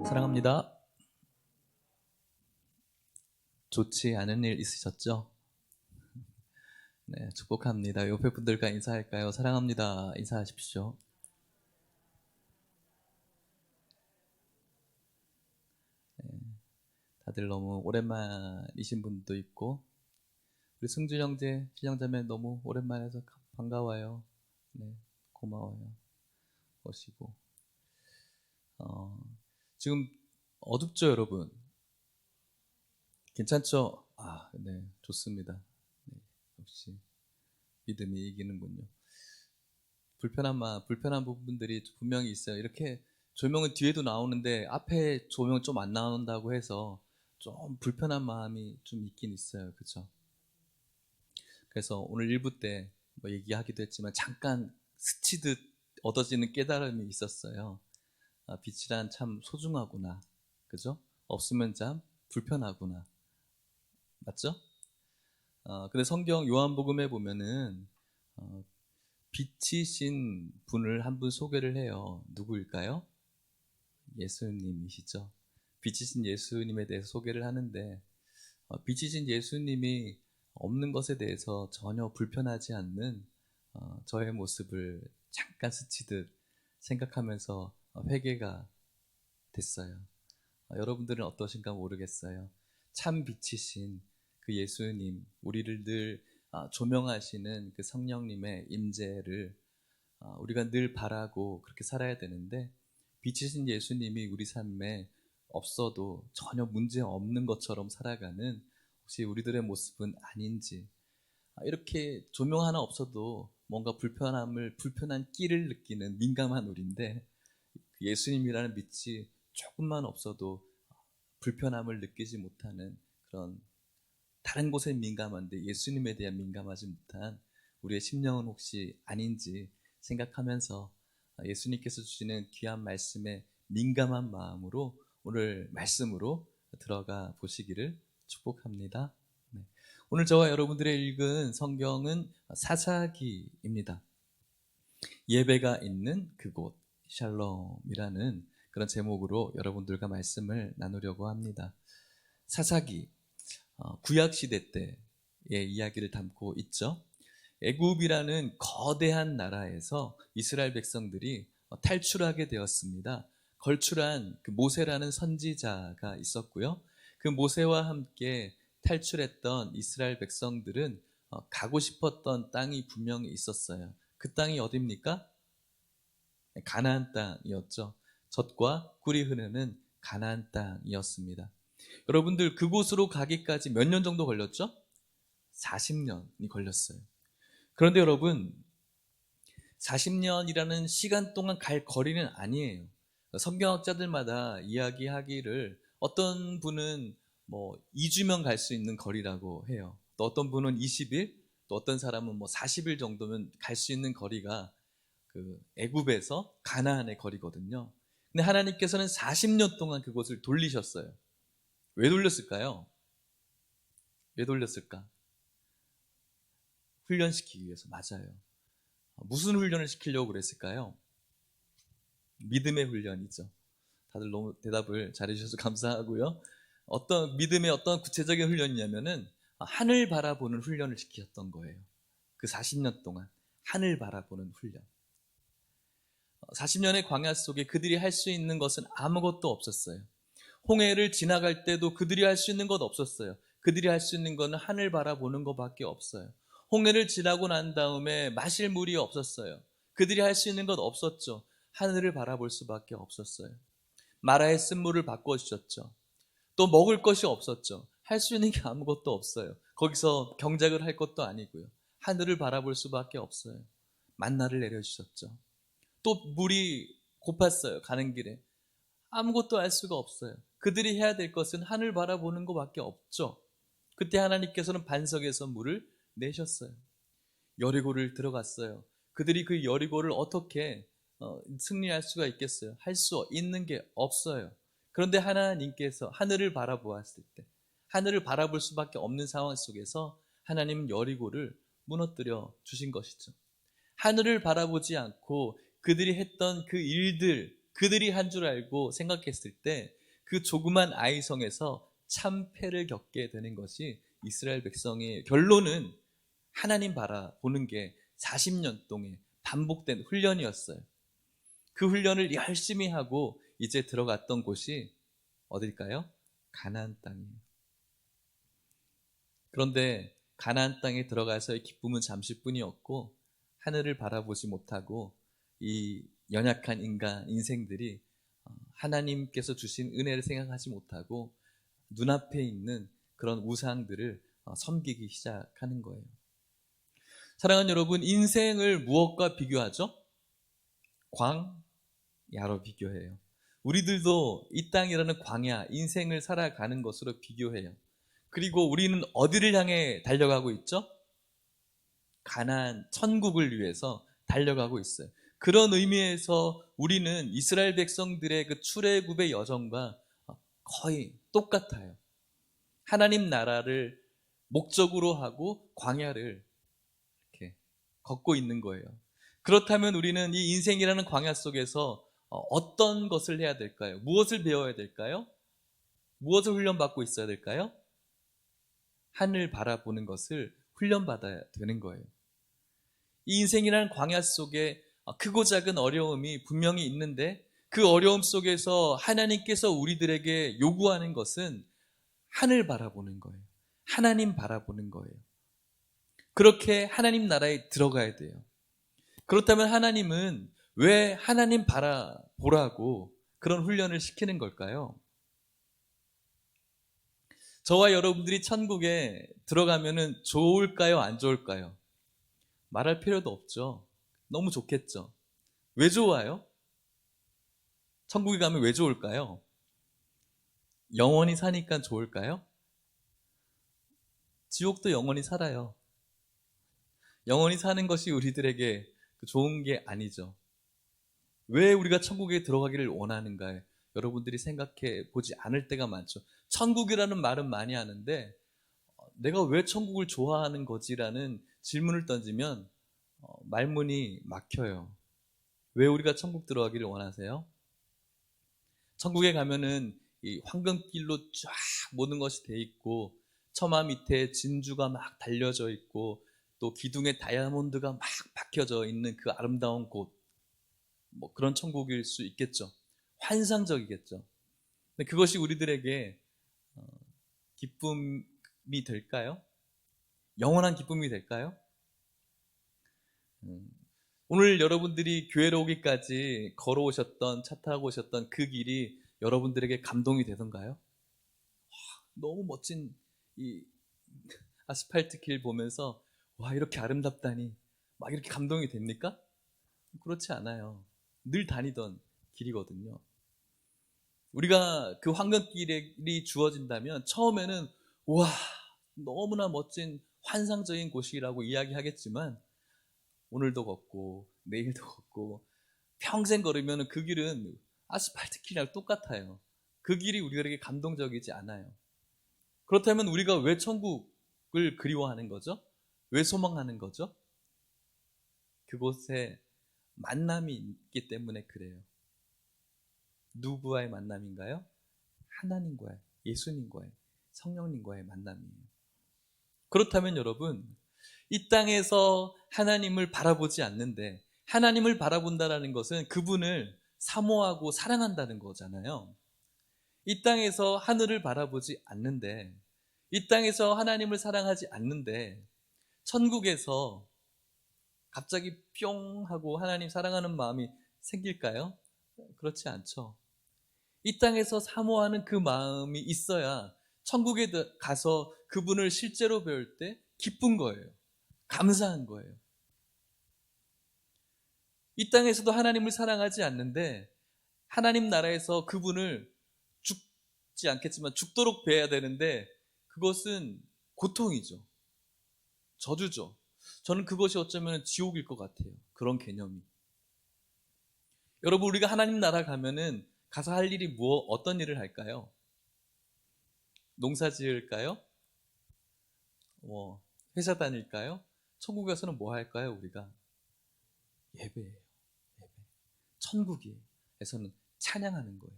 사랑합니다. 좋지 않은 일 있으셨죠? 네, 축복합니다. 옆에 분들과 인사할까요? 사랑합니다. 인사하십시오. 다들 너무 오랜만이신 분도 있고, 우리 승준 형제, 신형자매 너무 오랜만에서 반가워요. 네, 고마워요. 오시고. 어, 지금 어둡죠, 여러분? 괜찮죠? 네, 좋습니다. 네, 역시 믿음이 이기는군요. 불편한 부분들이 분명히 있어요. 이렇게 조명은 뒤에도 나오는데 앞에 조명 좀 안 나온다고 해서 좀 불편한 마음이 좀 있긴 있어요. 그렇죠? 그래서 오늘 1부 때 뭐 얘기하기도 했지만 잠깐 스치듯 얻어지는 깨달음이 있었어요. 빛이란 참 소중하구나. 그죠? 없으면 참 불편하구나. 맞죠? 근데 성경 요한복음에 보면은 어, 빛이신 분을 한 분 소개를 해요. 누구일까요? 예수님이시죠. 빛이신 예수님에 대해서 소개를 하는데 빛이신 예수님이 없는 것에 대해서 전혀 불편하지 않는 저의 모습을 잠깐 스치듯 생각하면서 회개가 됐어요. 여러분들은 어떠신가 모르겠어요. 참 빛이신 그 예수님, 우리를 늘 조명하시는 그 성령님의 임재를 우리가 늘 바라고 그렇게 살아야 되는데, 빛이신 예수님이 우리 삶에 없어도 전혀 문제 없는 것처럼 살아가는 혹시 우리들의 모습은 아닌지, 이렇게 조명 하나 없어도 뭔가 불편한 끼를 느끼는 민감한 우리인데, 예수님이라는 빛이 조금만 없어도 불편함을 느끼지 못하는 그런, 다른 곳에 민감한데 예수님에 대한 민감하지 못한 우리의 심령은 혹시 아닌지 생각하면서 예수님께서 주시는 귀한 말씀에 민감한 마음으로 오늘 말씀으로 들어가 보시기를 축복합니다. 네. 오늘 저와 여러분들의 읽은 성경은 사사기입니다. 예배가 있는 그곳, 샬롬이라는 그런 제목으로 여러분들과 말씀을 나누려고 합니다. 사사기, 구약시대 때의 이야기를 담고 있죠. 애굽이라는 거대한 나라에서 이스라엘 백성들이 탈출하게 되었습니다. 걸출한 그 모세라는 선지자가 있었고요. 그 모세와 함께 탈출했던 이스라엘 백성들은 가고 싶었던 땅이 분명히 있었어요. 그 땅이 어디입니까? 가나안 땅이었죠. 젖과 꿀이 흐르는 가나안 땅이었습니다. 여러분들 그곳으로 가기까지 몇 년 정도 걸렸죠? 40년이 걸렸어요. 그런데 여러분, 40년이라는 시간 동안 갈 거리는 아니에요. 성경학자들마다 이야기하기를 어떤 분은 뭐 2주면 갈 수 있는 거리라고 해요. 또 어떤 분은 20일, 또 어떤 사람은 뭐 40일 정도면 갈 수 있는 거리가 그 애굽에서 가나안의 거리거든요. 근데 하나님께서는 40년 동안 그곳을 돌리셨어요. 왜 돌렸을까요? 왜 돌렸을까? 훈련시키기 위해서. 맞아요. 무슨 훈련을 시키려고 그랬을까요? 믿음의 훈련이죠. 다들 너무 대답을 잘해주셔서 감사하고요. 믿음의 어떤 구체적인 훈련이냐면은 하늘 바라보는 훈련을 시키셨던 거예요. 그 40년 동안 하늘 바라보는 훈련. 40년의 광야 속에 그들이 할 수 있는 것은 아무것도 없었어요. 홍해를 지나갈 때도 그들이 할 수 있는 것 없었어요. 그들이 할 수 있는 것은 하늘 바라보는 것밖에 없어요. 홍해를 지나고 난 다음에 마실 물이 없었어요. 그들이 할 수 있는 것 없었죠. 하늘을 바라볼 수밖에 없었어요. 마라의 쓴물을 바꿔주셨죠. 또 먹을 것이 없었죠. 할 수 있는 게 아무것도 없어요. 거기서 경작을 할 것도 아니고요. 하늘을 바라볼 수밖에 없어요. 만나를 내려주셨죠. 또 물이 고팠어요. 가는 길에. 아무것도 알 수가 없어요. 그들이 해야 될 것은 하늘 바라보는 것밖에 없죠. 그때 하나님께서는 반석에서 물을 내셨어요. 여리고를 들어갔어요. 그들이 그 여리고를 어떻게 승리할 수가 있겠어요? 할 수 있는 게 없어요. 그런데 하나님께서 하늘을 바라보았을 때, 하늘을 바라볼 수밖에 없는 상황 속에서 하나님은 여리고를 무너뜨려 주신 것이죠. 하늘을 바라보지 않고 그들이 했던 그 일들, 그들이 한 줄 알고 생각했을 때 그 조그만 아이성에서 참패를 겪게 되는 것이 이스라엘 백성의 결론은 하나님 바라보는 게 40년 동안 반복된 훈련이었어요. 그 훈련을 열심히 하고 이제 들어갔던 곳이 어딜까요? 가나안 땅이에요. 그런데 가나안 땅에 들어가서의 기쁨은 잠시뿐이었고 하늘을 바라보지 못하고 이 연약한 인생들이 하나님께서 주신 은혜를 생각하지 못하고 눈앞에 있는 그런 우상들을 섬기기 시작하는 거예요. 사랑하는 여러분, 인생을 무엇과 비교하죠? 광야로 비교해요. 우리들도 이 땅이라는 광야, 인생을 살아가는 것으로 비교해요. 그리고 우리는 어디를 향해 달려가고 있죠? 가나안, 천국을 위해서 달려가고 있어요. 그런 의미에서 우리는 이스라엘 백성들의 그 출애굽의 여정과 거의 똑같아요. 하나님 나라를 목적으로 하고 광야를 이렇게 걷고 있는 거예요. 그렇다면 우리는 이 인생이라는 광야 속에서 어떤 것을 해야 될까요? 무엇을 배워야 될까요? 무엇을 훈련받고 있어야 될까요? 하늘 바라보는 것을 훈련받아야 되는 거예요. 이 인생이라는 광야 속에 크고 작은 어려움이 분명히 있는데 그 어려움 속에서 하나님께서 우리들에게 요구하는 것은 하늘 바라보는 거예요. 하나님 바라보는 거예요. 그렇게 하나님 나라에 들어가야 돼요. 그렇다면 하나님은 왜 하나님 바라보라고 그런 훈련을 시키는 걸까요? 저와 여러분들이 천국에 들어가면은 좋을까요? 안 좋을까요? 말할 필요도 없죠. 너무 좋겠죠. 왜 좋아요? 천국에 가면 왜 좋을까요? 영원히 사니까 좋을까요? 지옥도 영원히 살아요. 영원히 사는 것이 우리들에게 좋은 게 아니죠. 왜 우리가 천국에 들어가기를 원하는가? 여러분들이 생각해 보지 않을 때가 많죠. 천국이라는 말은 많이 하는데 내가 왜 천국을 좋아하는 거지라는 질문을 던지면 말문이 막혀요. 왜 우리가 천국 들어가기를 원하세요? 천국에 가면은 이 황금길로 쫙 모든 것이 돼 있고 처마 밑에 진주가 막 달려져 있고 또 기둥에 다이아몬드가 막 박혀져 있는 그 아름다운 곳, 뭐 그런 천국일 수 있겠죠. 환상적이겠죠. 근데 그것이 우리들에게 기쁨이 될까요? 영원한 기쁨이 될까요? 오늘 여러분들이 교회로 오기까지 걸어오셨던, 차 타고 오셨던 그 길이 여러분들에게 감동이 되던가요? 너무 멋진 이 아스팔트 길 보면서 와, 이렇게 아름답다니 막 이렇게 감동이 됩니까? 그렇지 않아요. 늘 다니던 길이거든요. 우리가 그 황금길이 주어진다면 처음에는 와, 너무나 멋진 환상적인 곳이라고 이야기하겠지만 오늘도 걷고 내일도 걷고 평생 걸으면 그 길은 아스팔트 길이랑 똑같아요. 그 길이 우리에게 감동적이지 않아요. 그렇다면 우리가 왜 천국을 그리워하는 거죠? 왜 소망하는 거죠? 그곳에 만남이 있기 때문에 그래요. 누구와의 만남인가요? 하나님과의, 예수님과의, 성령님과의 만남이에요. 그렇다면 여러분, 이 땅에서 하나님을 바라보지 않는데 하나님을 바라본다는 것은 그분을 사모하고 사랑한다는 거잖아요. 이 땅에서 하늘을 바라보지 않는데, 이 땅에서 하나님을 사랑하지 않는데 천국에서 갑자기 뿅 하고 하나님 사랑하는 마음이 생길까요? 그렇지 않죠. 이 땅에서 사모하는 그 마음이 있어야 천국에 가서 그분을 실제로 배울 때 기쁜 거예요. 감사한 거예요. 이 땅에서도 하나님을 사랑하지 않는데 하나님 나라에서 그분을 죽지 않겠지만 죽도록 배워야 되는데 그것은 고통이죠. 저주죠. 저는 그것이 어쩌면 지옥일 것 같아요. 그런 개념이. 여러분, 우리가 하나님 나라 가면은 가서 할 일이 어떤 일을 할까요? 농사 지을까요? 회사 다닐까요? 천국 가서는 뭐 할까요, 우리가? 예배예요. 예배. 천국이에요. 에서는 찬양하는 거예요.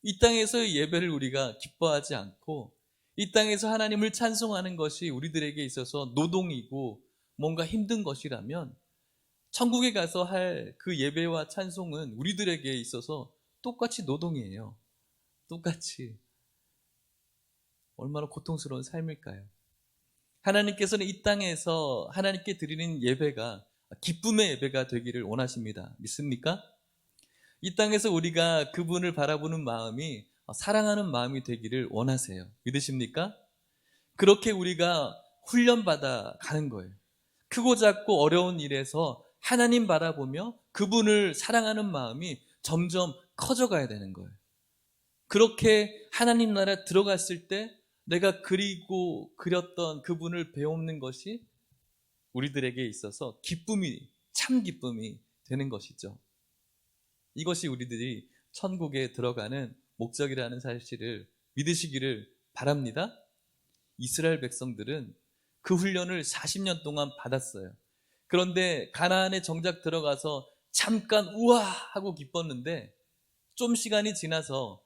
이 땅에서의 예배를 우리가 기뻐하지 않고 이 땅에서 하나님을 찬송하는 것이 우리들에게 있어서 노동이고 뭔가 힘든 것이라면 천국에 가서 할 그 예배와 찬송은 우리들에게 있어서 똑같이 노동이에요. 똑같이. 얼마나 고통스러운 삶일까요? 하나님께서는 이 땅에서 하나님께 드리는 예배가 기쁨의 예배가 되기를 원하십니다. 믿습니까? 이 땅에서 우리가 그분을 바라보는 마음이 사랑하는 마음이 되기를 원하세요. 믿으십니까? 그렇게 우리가 훈련받아 가는 거예요. 크고 작고 어려운 일에서 하나님 바라보며 그분을 사랑하는 마음이 점점 커져가야 되는 거예요. 그렇게 하나님 나라에 들어갔을 때 내가 그리고 그렸던 그분을 배우는 것이 우리들에게 있어서 기쁨이, 참 기쁨이 되는 것이죠. 이것이 우리들이 천국에 들어가는 목적이라는 사실을 믿으시기를 바랍니다. 이스라엘 백성들은 그 훈련을 40년 동안 받았어요. 그런데 가나안에 정작 들어가서 잠깐 우와 하고 기뻤는데 좀 시간이 지나서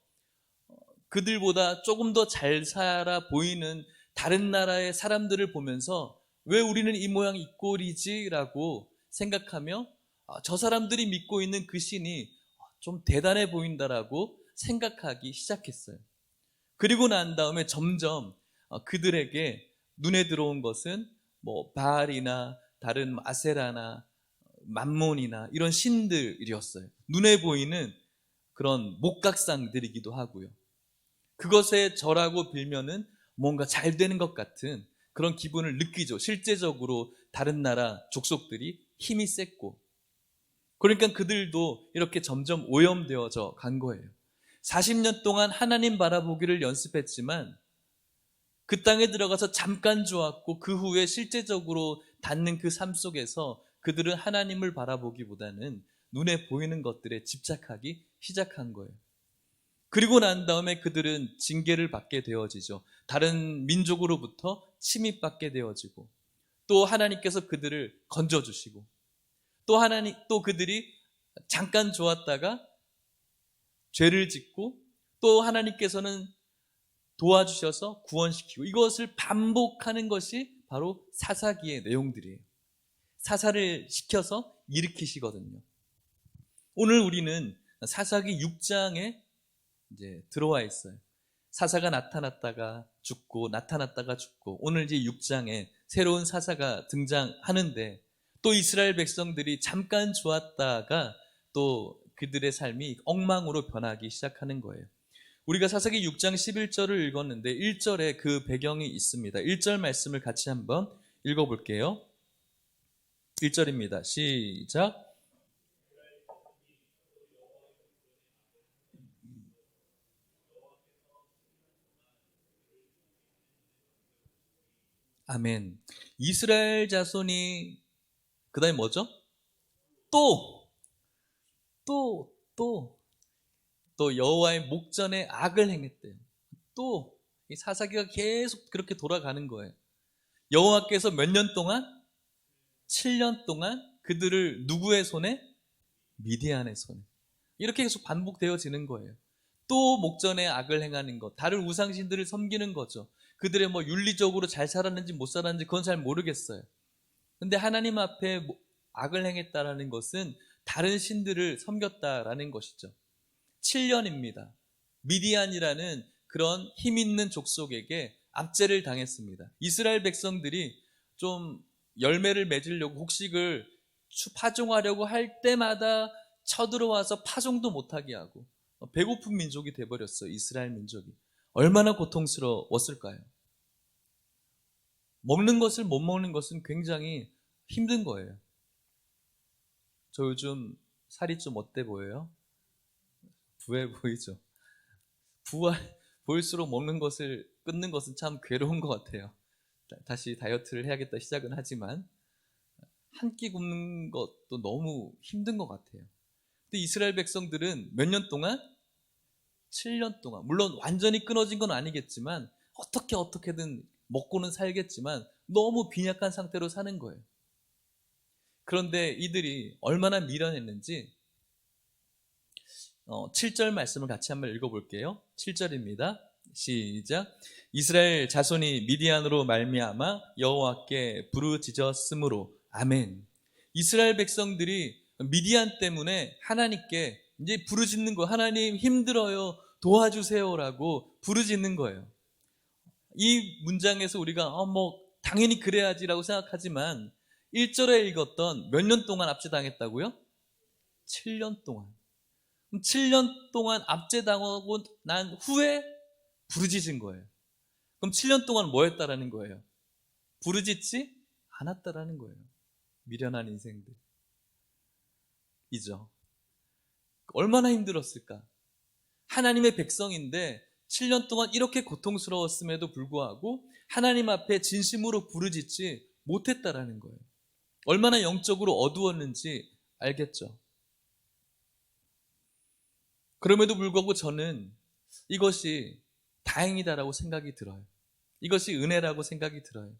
그들보다 조금 더 잘 살아 보이는 다른 나라의 사람들을 보면서 왜 우리는 이 모양 이 꼴이지? 라고 생각하며 저 사람들이 믿고 있는 그 신이 좀 대단해 보인다라고 생각하기 시작했어요. 그리고 난 다음에 점점 그들에게 눈에 들어온 것은 뭐 바알이나 다른 아세라나 만몬이나 이런 신들이었어요. 눈에 보이는 그런 목각상들이기도 하고요. 그것에 절하고 빌면은 뭔가 잘 되는 것 같은 그런 기분을 느끼죠. 실제적으로 다른 나라 족속들이 힘이 셌고, 그러니까 그들도 이렇게 점점 오염되어져 간 거예요. 40년 동안 하나님 바라보기를 연습했지만 그 땅에 들어가서 잠깐 좋았고 그 후에 실제적으로 닿는 그 삶 속에서 그들은 하나님을 바라보기보다는 눈에 보이는 것들에 집착하기 시작한 거예요. 그리고 난 다음에 그들은 징계를 받게 되어지죠. 다른 민족으로부터 침입받게 되어지고, 또 하나님께서 그들을 건져주시고, 또 그들이 잠깐 좋았다가 죄를 짓고, 또 하나님께서는 도와주셔서 구원시키고, 이것을 반복하는 것이 바로 사사기의 내용들이에요. 사사를 시켜서 일으키시거든요. 오늘 우리는 사사기 6장에 이제 들어와 있어요. 사사가 나타났다가 죽고 나타났다가 죽고, 오늘 이제 6장에 새로운 사사가 등장하는데, 또 이스라엘 백성들이 잠깐 좋았다가 또 그들의 삶이 엉망으로 변하기 시작하는 거예요. 우리가 사사기 6장 11절을 읽었는데 1절에 그 배경이 있습니다. 1절 말씀을 같이 한번 읽어볼게요. 1절입니다. 시작. 아멘. 이스라엘 자손이 그 다음에 뭐죠? 또, 또, 또, 또 여호와의 목전에 악을 행했대요. 또 이 사사기가 계속 그렇게 돌아가는 거예요. 여호와께서 몇 년 동안? 7년 동안 그들을 누구의 손에? 미디안의 손에. 이렇게 계속 반복되어지는 거예요. 또 목전에 악을 행하는 것, 다른 우상신들을 섬기는 거죠. 그들의 뭐 윤리적으로 잘 살았는지 못 살았는지 그건 잘 모르겠어요. 근데 하나님 앞에 악을 행했다라는 것은 다른 신들을 섬겼다라는 것이죠. 7년입니다. 미디안이라는 그런 힘 있는 족속에게 압제를 당했습니다. 이스라엘 백성들이 좀 열매를 맺으려고 곡식을 파종하려고 할 때마다 쳐들어와서 파종도 못하게 하고 배고픈 민족이 돼버렸어요. 이스라엘 민족이. 얼마나 고통스러웠을까요? 먹는 것을 못 먹는 것은 굉장히 힘든 거예요. 저 요즘 살이 좀 어때 보여요? 부해 보이죠? 보일수록 먹는 것을 끊는 것은 참 괴로운 것 같아요. 다시 다이어트를 해야겠다 시작은 하지만 한 끼 굶는 것도 너무 힘든 것 같아요. 근데 이스라엘 백성들은 몇 년 동안? 7년 동안. 물론 완전히 끊어진 건 아니겠지만 어떻게든 먹고는 살겠지만 너무 빈약한 상태로 사는 거예요. 그런데 이들이 얼마나 미련했는지 7절 말씀을 같이 한번 읽어볼게요. 7절입니다. 시작. 이스라엘 자손이 미디안으로 말미암아 여호와께 부르짖었으므로. 아멘. 이스라엘 백성들이 미디안 때문에 하나님께 이제 부르짖는 거, 하나님 힘들어요, 도와주세요라고 부르짖는 거예요. 이 문장에서 우리가 당연히 그래야지라고 생각하지만 1절에 읽었던 몇 년 동안 압제당했다고요? 7년 동안. 7년 동안 압제당하고 난 후에 부르짖은 거예요. 그럼 7년 동안 뭐 했다라는 거예요? 부르짖지 않았다라는 거예요. 미련한 인생들 이죠. 얼마나 힘들었을까? 하나님의 백성인데 7년 동안 이렇게 고통스러웠음에도 불구하고 하나님 앞에 진심으로 부르짖지 못했다라는 거예요. 얼마나 영적으로 어두웠는지 알겠죠. 그럼에도 불구하고 저는 이것이 다행이다라고 생각이 들어요. 이것이 은혜라고 생각이 들어요.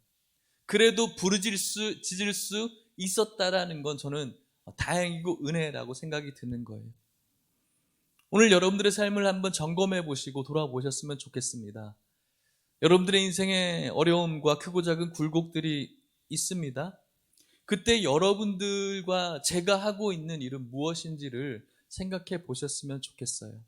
그래도 부르짖을 수 있었다라는 건 저는 다행이고 은혜라고 생각이 드는 거예요. 오늘 여러분들의 삶을 한번 점검해 보시고 돌아보셨으면 좋겠습니다. 여러분들의 인생에 어려움과 크고 작은 굴곡들이 있습니다. 그때 여러분들과 제가 하고 있는 일은 무엇인지를 생각해 보셨으면 좋겠어요.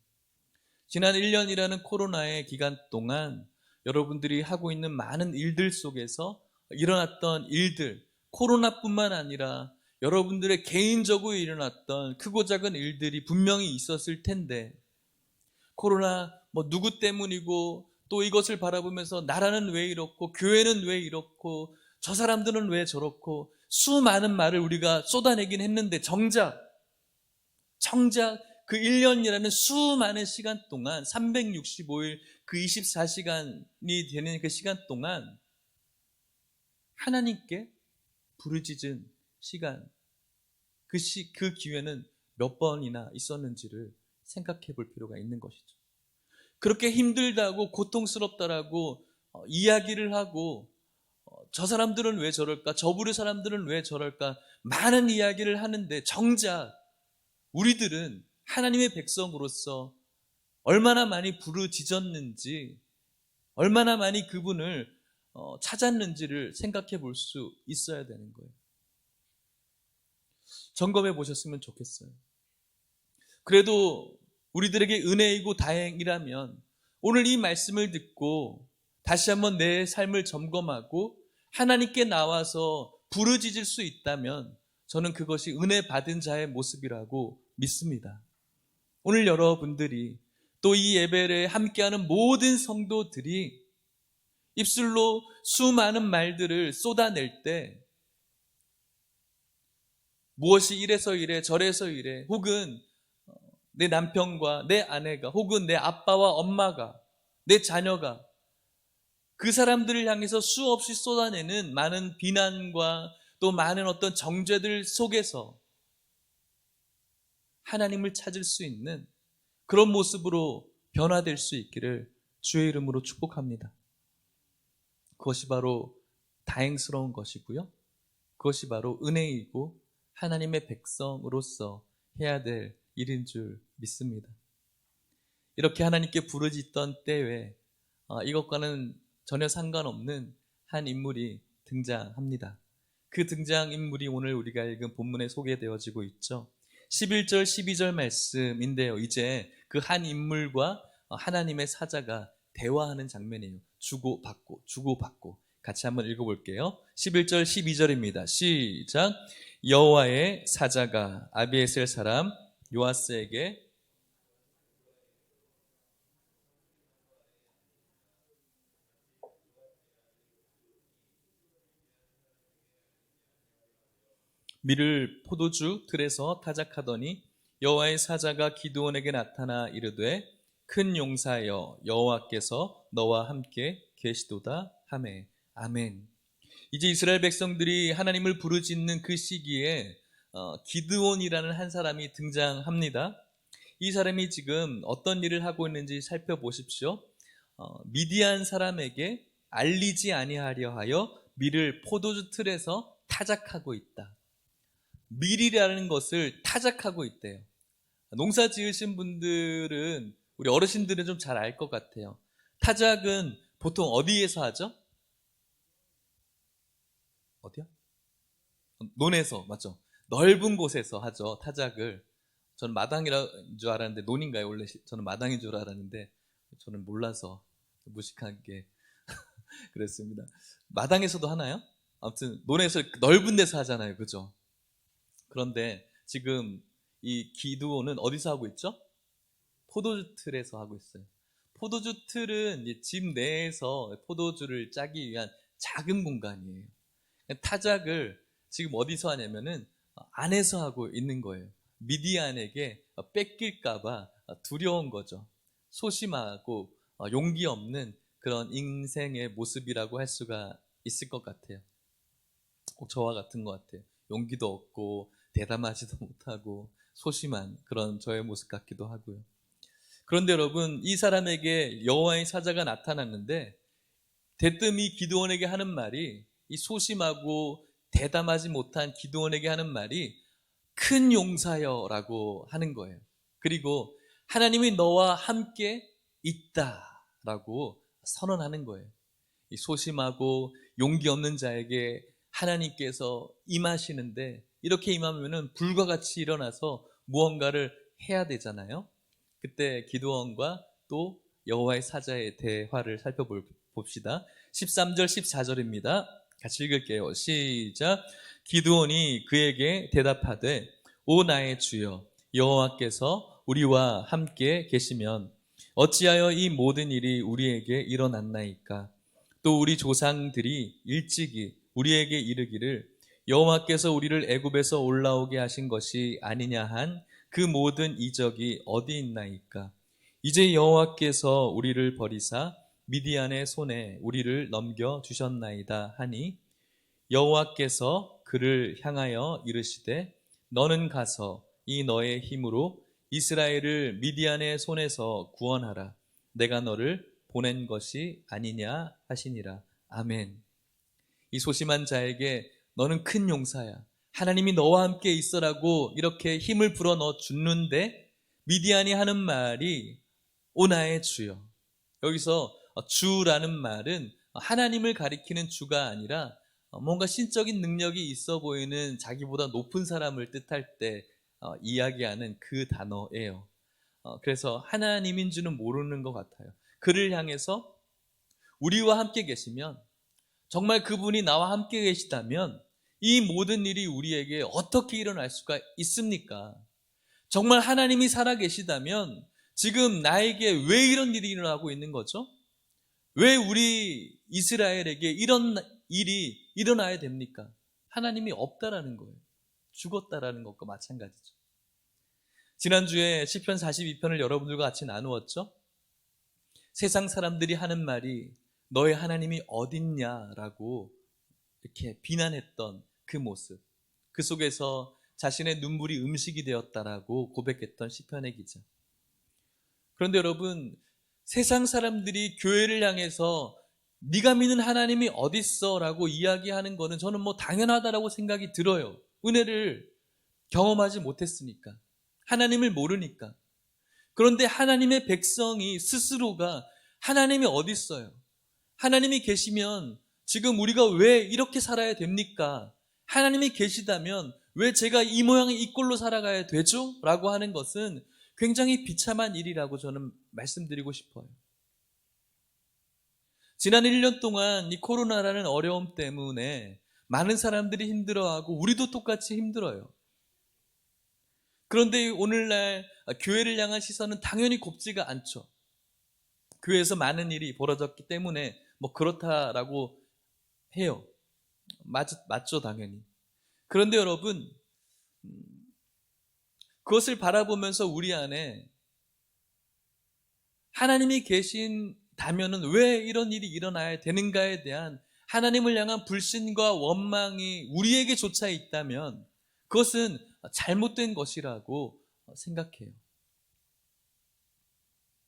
지난 1년이라는 코로나의 기간 동안 여러분들이 하고 있는 많은 일들 속에서 일어났던 일들, 코로나뿐만 아니라 여러분들의 개인적으로 일어났던 크고 작은 일들이 분명히 있었을 텐데, 코로나 누구 때문이고 또 이것을 바라보면서 나라는 왜 이렇고 교회는 왜 이렇고 저 사람들은 왜 저렇고 수많은 말을 우리가 쏟아내긴 했는데 정작 그 1년이라는 수많은 시간 동안 365일 그 24시간이 되는 그 시간 동안 하나님께 부르짖은 시간, 그 기회는 몇 번이나 있었는지를 생각해 볼 필요가 있는 것이죠. 그렇게 힘들다고 고통스럽다라고 이야기를 하고 저 사람들은 왜 저럴까, 저 부류 사람들은 왜 저럴까 많은 이야기를 하는데 정작 우리들은 하나님의 백성으로서 얼마나 많이 부르짖었는지, 얼마나 많이 그분을 찾았는지를 생각해 볼 수 있어야 되는 거예요. 점검해 보셨으면 좋겠어요. 그래도 우리들에게 은혜이고 다행이라면 오늘 이 말씀을 듣고 다시 한번 내 삶을 점검하고 하나님께 나와서 부르짖을 수 있다면 저는 그것이 은혜 받은 자의 모습이라고 믿습니다. 오늘 여러분들이 또 이 예배를 함께하는 모든 성도들이 입술로 수많은 말들을 쏟아낼 때 무엇이 이래서 이래 저래서 이래, 혹은 내 남편과 내 아내가, 혹은 내 아빠와 엄마가, 내 자녀가 그 사람들을 향해서 수없이 쏟아내는 많은 비난과 또 많은 어떤 정죄들 속에서 하나님을 찾을 수 있는 그런 모습으로 변화될 수 있기를 주의 이름으로 축복합니다. 그것이 바로 다행스러운 것이고요. 그것이 바로 은혜이고 하나님의 백성으로서 해야 될 일인 줄 믿습니다. 이렇게 하나님께 부르짖던 때에 이것과는 전혀 상관없는 한 인물이 등장합니다. 그 등장인물이 오늘 우리가 읽은 본문에 소개되어지고 있죠. 11절 12절 말씀인데요, 이제 그 한 인물과 하나님의 사자가 대화하는 장면이에요. 주고받고 같이 한번 읽어볼게요. 11절 12절입니다. 시작. 여호와의 사자가 아비에셀 사람 요아스에게 밀을 포도주 틀에서 타작하더니 여호와의 사자가 기드온에게 나타나 이르되 큰 용사여 여호와께서 너와 함께 계시도다 하매. 아멘. 이제 이스라엘 백성들이 하나님을 부르짖는 그 시기에 기드온이라는 한 사람이 등장합니다. 이 사람이 지금 어떤 일을 하고 있는지 살펴보십시오. 미디안 사람에게 알리지 아니하려 하여 밀을 포도주 틀에서 타작하고 있다. 밀이라는 것을 타작하고 있대요. 농사 지으신 분들은, 우리 어르신들은 좀 잘 알 것 같아요. 타작은 보통 어디에서 하죠? 어디요? 논에서, 맞죠? 넓은 곳에서 하죠, 타작을. 저는 마당이라는 줄 알았는데, 논인가요? 원래 저는 마당인 줄 알았는데, 저는 몰라서 무식하게 그랬습니다. 마당에서도 하나요? 아무튼 논에서 넓은 데서 하잖아요, 그죠? 그런데 지금 이 기드온은 어디서 하고 있죠? 포도주 틀에서 하고 있어요. 포도주 틀은 이제 집 내에서 포도주를 짜기 위한 작은 공간이에요. 타작을 지금 어디서 하냐면은 안에서 하고 있는 거예요. 미디안에게 뺏길까봐 두려운 거죠. 소심하고 용기 없는 그런 인생의 모습이라고 할 수가 있을 것 같아요. 꼭 저와 같은 것 같아요. 용기도 없고 대담하지도 못하고 소심한 그런 저의 모습 같기도 하고요. 그런데 여러분, 이 사람에게 여호와의 사자가 나타났는데 대뜸 이 기드온에게 하는 말이, 이 소심하고 대담하지 못한 기드온에게 하는 말이 큰 용사여라고 하는 거예요. 그리고 하나님이 너와 함께 있다라고 선언하는 거예요. 이 소심하고 용기 없는 자에게 하나님께서 임하시는데, 이렇게 임하면은 불과 같이 일어나서 무언가를 해야 되잖아요. 그때 기드온과 또 여호와의 사자의 대화를 살펴봅시다. 13절 14절입니다. 같이 읽을게요. 시작. 기드온이 그에게 대답하되, 오 나의 주여, 여호와께서 우리와 함께 계시면 어찌하여 이 모든 일이 우리에게 일어났나이까? 또 우리 조상들이 일찍이 우리에게 이르기를 여호와께서 우리를 애굽에서 올라오게 하신 것이 아니냐 한 그 모든 이적이 어디 있나이까? 이제 여호와께서 우리를 버리사 미디안의 손에 우리를 넘겨 주셨나이다 하니, 여호와께서 그를 향하여 이르시되 너는 가서 이 너의 힘으로 이스라엘을 미디안의 손에서 구원하라. 내가 너를 보낸 것이 아니냐 하시니라. 아멘. 이 소심한 자에게 너는 큰 용사야, 하나님이 너와 함께 있어라고 이렇게 힘을 불어넣어 주는데, 미디안이 하는 말이 오 나의 주여. 여기서 주라는 말은 하나님을 가리키는 주가 아니라 뭔가 신적인 능력이 있어 보이는 자기보다 높은 사람을 뜻할 때 이야기하는 그 단어예요. 그래서 하나님인 줄은 모르는 것 같아요. 그를 향해서 우리와 함께 계시면, 정말 그분이 나와 함께 계시다면 이 모든 일이 우리에게 어떻게 일어날 수가 있습니까? 정말 하나님이 살아 계시다면 지금 나에게 왜 이런 일이 일어나고 있는 거죠? 왜 우리 이스라엘에게 이런 일이 일어나야 됩니까? 하나님이 없다라는 거예요. 죽었다라는 것과 마찬가지죠. 지난주에 시편 42편을 여러분들과 같이 나누었죠? 세상 사람들이 하는 말이 너의 하나님이 어딨냐라고 이렇게 비난했던 그 모습, 그 속에서 자신의 눈물이 음식이 되었다라고 고백했던 시편의 기자. 그런데 여러분, 세상 사람들이 교회를 향해서 네가 믿는 하나님이 어딨어? 라고 이야기하는 거는 저는 뭐 당연하다라고 생각이 들어요. 은혜를 경험하지 못했으니까, 하나님을 모르니까. 그런데 하나님의 백성이 스스로가 하나님이 어딨어요? 하나님이 계시면 지금 우리가 왜 이렇게 살아야 됩니까? 하나님이 계시다면 왜 제가 이 모양 이 꼴로 살아가야 되죠? 라고 하는 것은 굉장히 비참한 일이라고 저는 말씀드리고 싶어요. 지난 1년 동안 이 코로나라는 어려움 때문에 많은 사람들이 힘들어하고 우리도 똑같이 힘들어요. 그런데 오늘날 교회를 향한 시선은 당연히 곱지가 않죠. 교회에서 많은 일이 벌어졌기 때문에 뭐 그렇다라고 해요. 맞죠, 당연히. 그런데 여러분, 그것을 바라보면서 우리 안에 하나님이 계신다면은 왜 이런 일이 일어나야 되는가에 대한 하나님을 향한 불신과 원망이 우리에게조차 있다면 그것은 잘못된 것이라고 생각해요.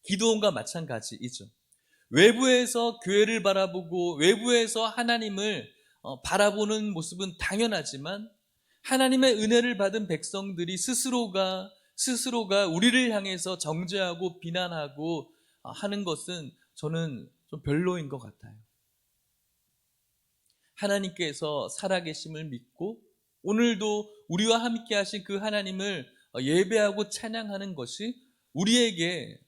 기드온과 마찬가지이죠. 외부에서 교회를 바라보고 외부에서 하나님을 바라보는 모습은 당연하지만 하나님의 은혜를 받은 백성들이 스스로가 스스로가 우리를 향해서 정죄하고 비난하고 하는 것은 저는 좀 별로인 것 같아요. 하나님께서 살아계심을 믿고 오늘도 우리와 함께 하신 그 하나님을 예배하고 찬양하는 것이 우리에게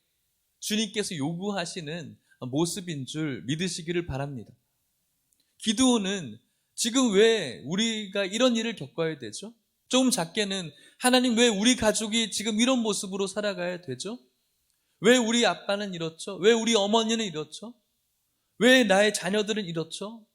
주님께서 요구하시는 모습인 줄 믿으시기를 바랍니다. 기드온은 지금 왜 우리가 이런 일을 겪어야 되죠? 조금 작게는 하나님 왜 우리 가족이 지금 이런 모습으로 살아가야 되죠? 왜 우리 아빠는 이렇죠? 왜 우리 어머니는 이렇죠? 왜 나의 자녀들은 이렇죠?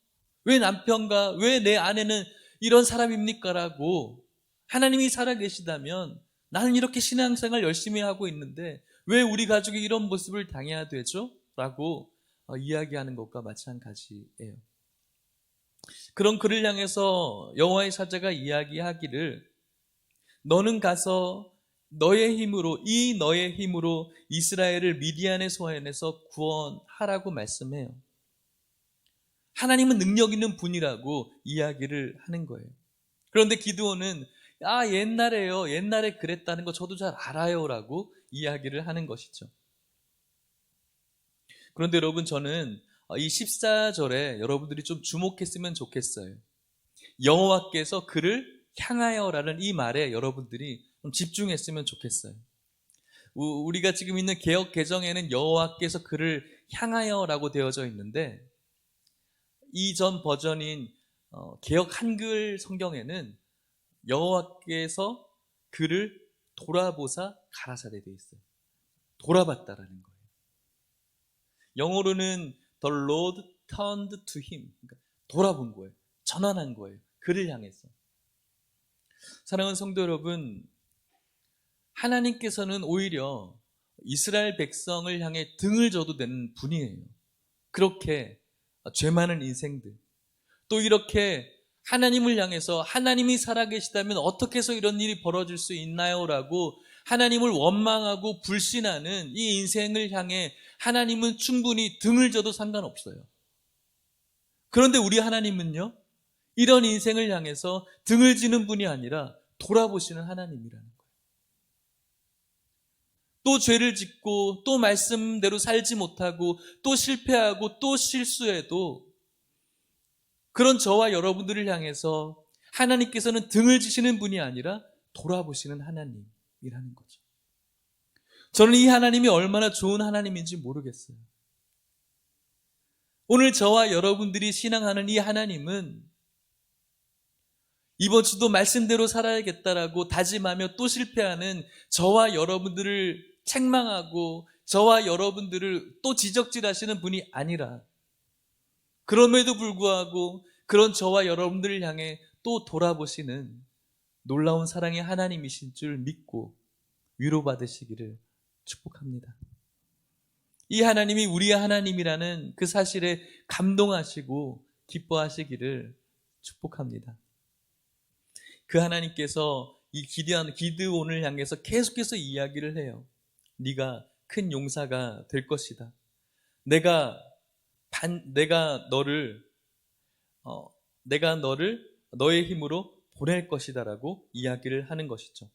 왜 남편과 왜 내 아내는 이런 사람입니까? 라고 하나님이 살아계시다면 나는 이렇게 신앙생활 열심히 하고 있는데 왜 우리 가족이 이런 모습을 당해야 되죠? 라고 이야기하는 것과 마찬가지예요. 그런 그를 향해서 여호와의 사자가 이야기하기를 너는 가서 너의 힘으로 이스라엘을 미디안의 손에서 구원하라고 말씀해요. 하나님은 능력 있는 분이라고 이야기를 하는 거예요. 그런데 기드온은 옛날에 그랬다는 거 저도 잘 알아요 라고 이야기를 하는 것이죠. 그런데 여러분, 저는 이 14절에 여러분들이 좀 주목했으면 좋겠어요. 여호와께서 그를 향하여라는 이 말에 여러분들이 좀 집중했으면 좋겠어요. 우리가 지금 있는 개역 개정에는 여호와께서 그를 향하여라고 되어져 있는데 이전 버전인 개역 한글 성경에는 여호와께서 그를 돌아보사 가라사대 되어 있어요. 돌아봤다라는 거예요. 영어로는 The Lord turned to him. 그러니까 돌아본 거예요. 전환한 거예요. 그를 향해서. 사랑하는 성도 여러분, 하나님께서는 오히려 이스라엘 백성을 향해 등을 져도 되는 분이에요. 그렇게 죄 많은 인생들, 또 이렇게 하나님을 향해서 하나님이 살아계시다면 어떻게 해서 이런 일이 벌어질 수 있나요? 라고 하나님을 원망하고 불신하는 이 인생을 향해 하나님은 충분히 등을 져도 상관없어요. 그런데 우리 하나님은요, 이런 인생을 향해서 등을 지는 분이 아니라 돌아보시는 하나님이라는 거예요. 또 죄를 짓고 또 말씀대로 살지 못하고 또 실패하고 또 실수해도 그런 저와 여러분들을 향해서 하나님께서는 등을 지시는 분이 아니라 돌아보시는 하나님이라는 거죠. 저는 이 하나님이 얼마나 좋은 하나님인지 모르겠어요. 오늘 저와 여러분들이 신앙하는 이 하나님은 이번 주도 말씀대로 살아야겠다라고 다짐하며 또 실패하는 저와 여러분들을 책망하고 저와 여러분들을 또 지적질하시는 분이 아니라 그럼에도 불구하고 그런 저와 여러분들을 향해 또 돌아보시는 놀라운 사랑의 하나님이신 줄 믿고 위로받으시기를 축복합니다. 이 하나님이 우리의 하나님이라는 그 사실에 감동하시고 기뻐하시기를 축복합니다. 그 하나님께서 이 기드온을 향해서 계속해서 이야기를 해요. 네가 큰 용사가 될 것이다. 내가 너를 너의 힘으로 보낼 것이다라고 이야기를 하는 것이죠.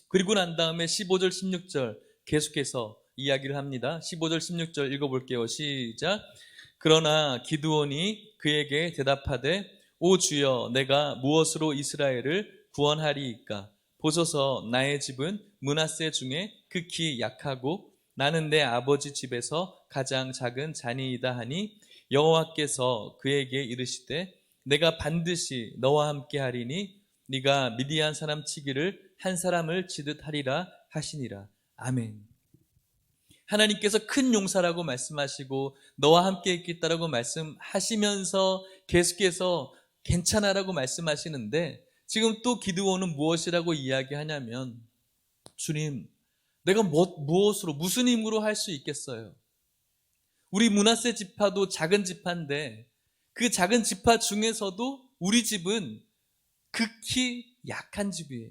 그리고 난 다음에 15절 16절 계속해서 이야기를 합니다. 15절 16절 읽어볼게요. 시작. 그러나 기드온이 그에게 대답하되 오 주여, 내가 무엇으로 이스라엘을 구원하리이까? 보소서, 나의 집은 므낫세 중에 극히 약하고 나는 내 아버지 집에서 가장 작은 자니이다 하니 여호와께서 그에게 이르시되 내가 반드시 너와 함께 하리니 네가 미디안 사람 치기를 한 사람을 치듯 하리라 하시니라. 아멘. 하나님께서 큰 용사라고 말씀하시고 너와 함께 있겠다라고 말씀하시면서 계속해서 괜찮아라고 말씀하시는데 지금 또 기드온은 무엇이라고 이야기하냐면 주님, 내가 무엇으로 무슨 힘으로 할 수 있겠어요? 우리 므낫세 지파도 작은 지파인데 그 작은 지파 중에서도 우리 집은 극히 약한 집이에요.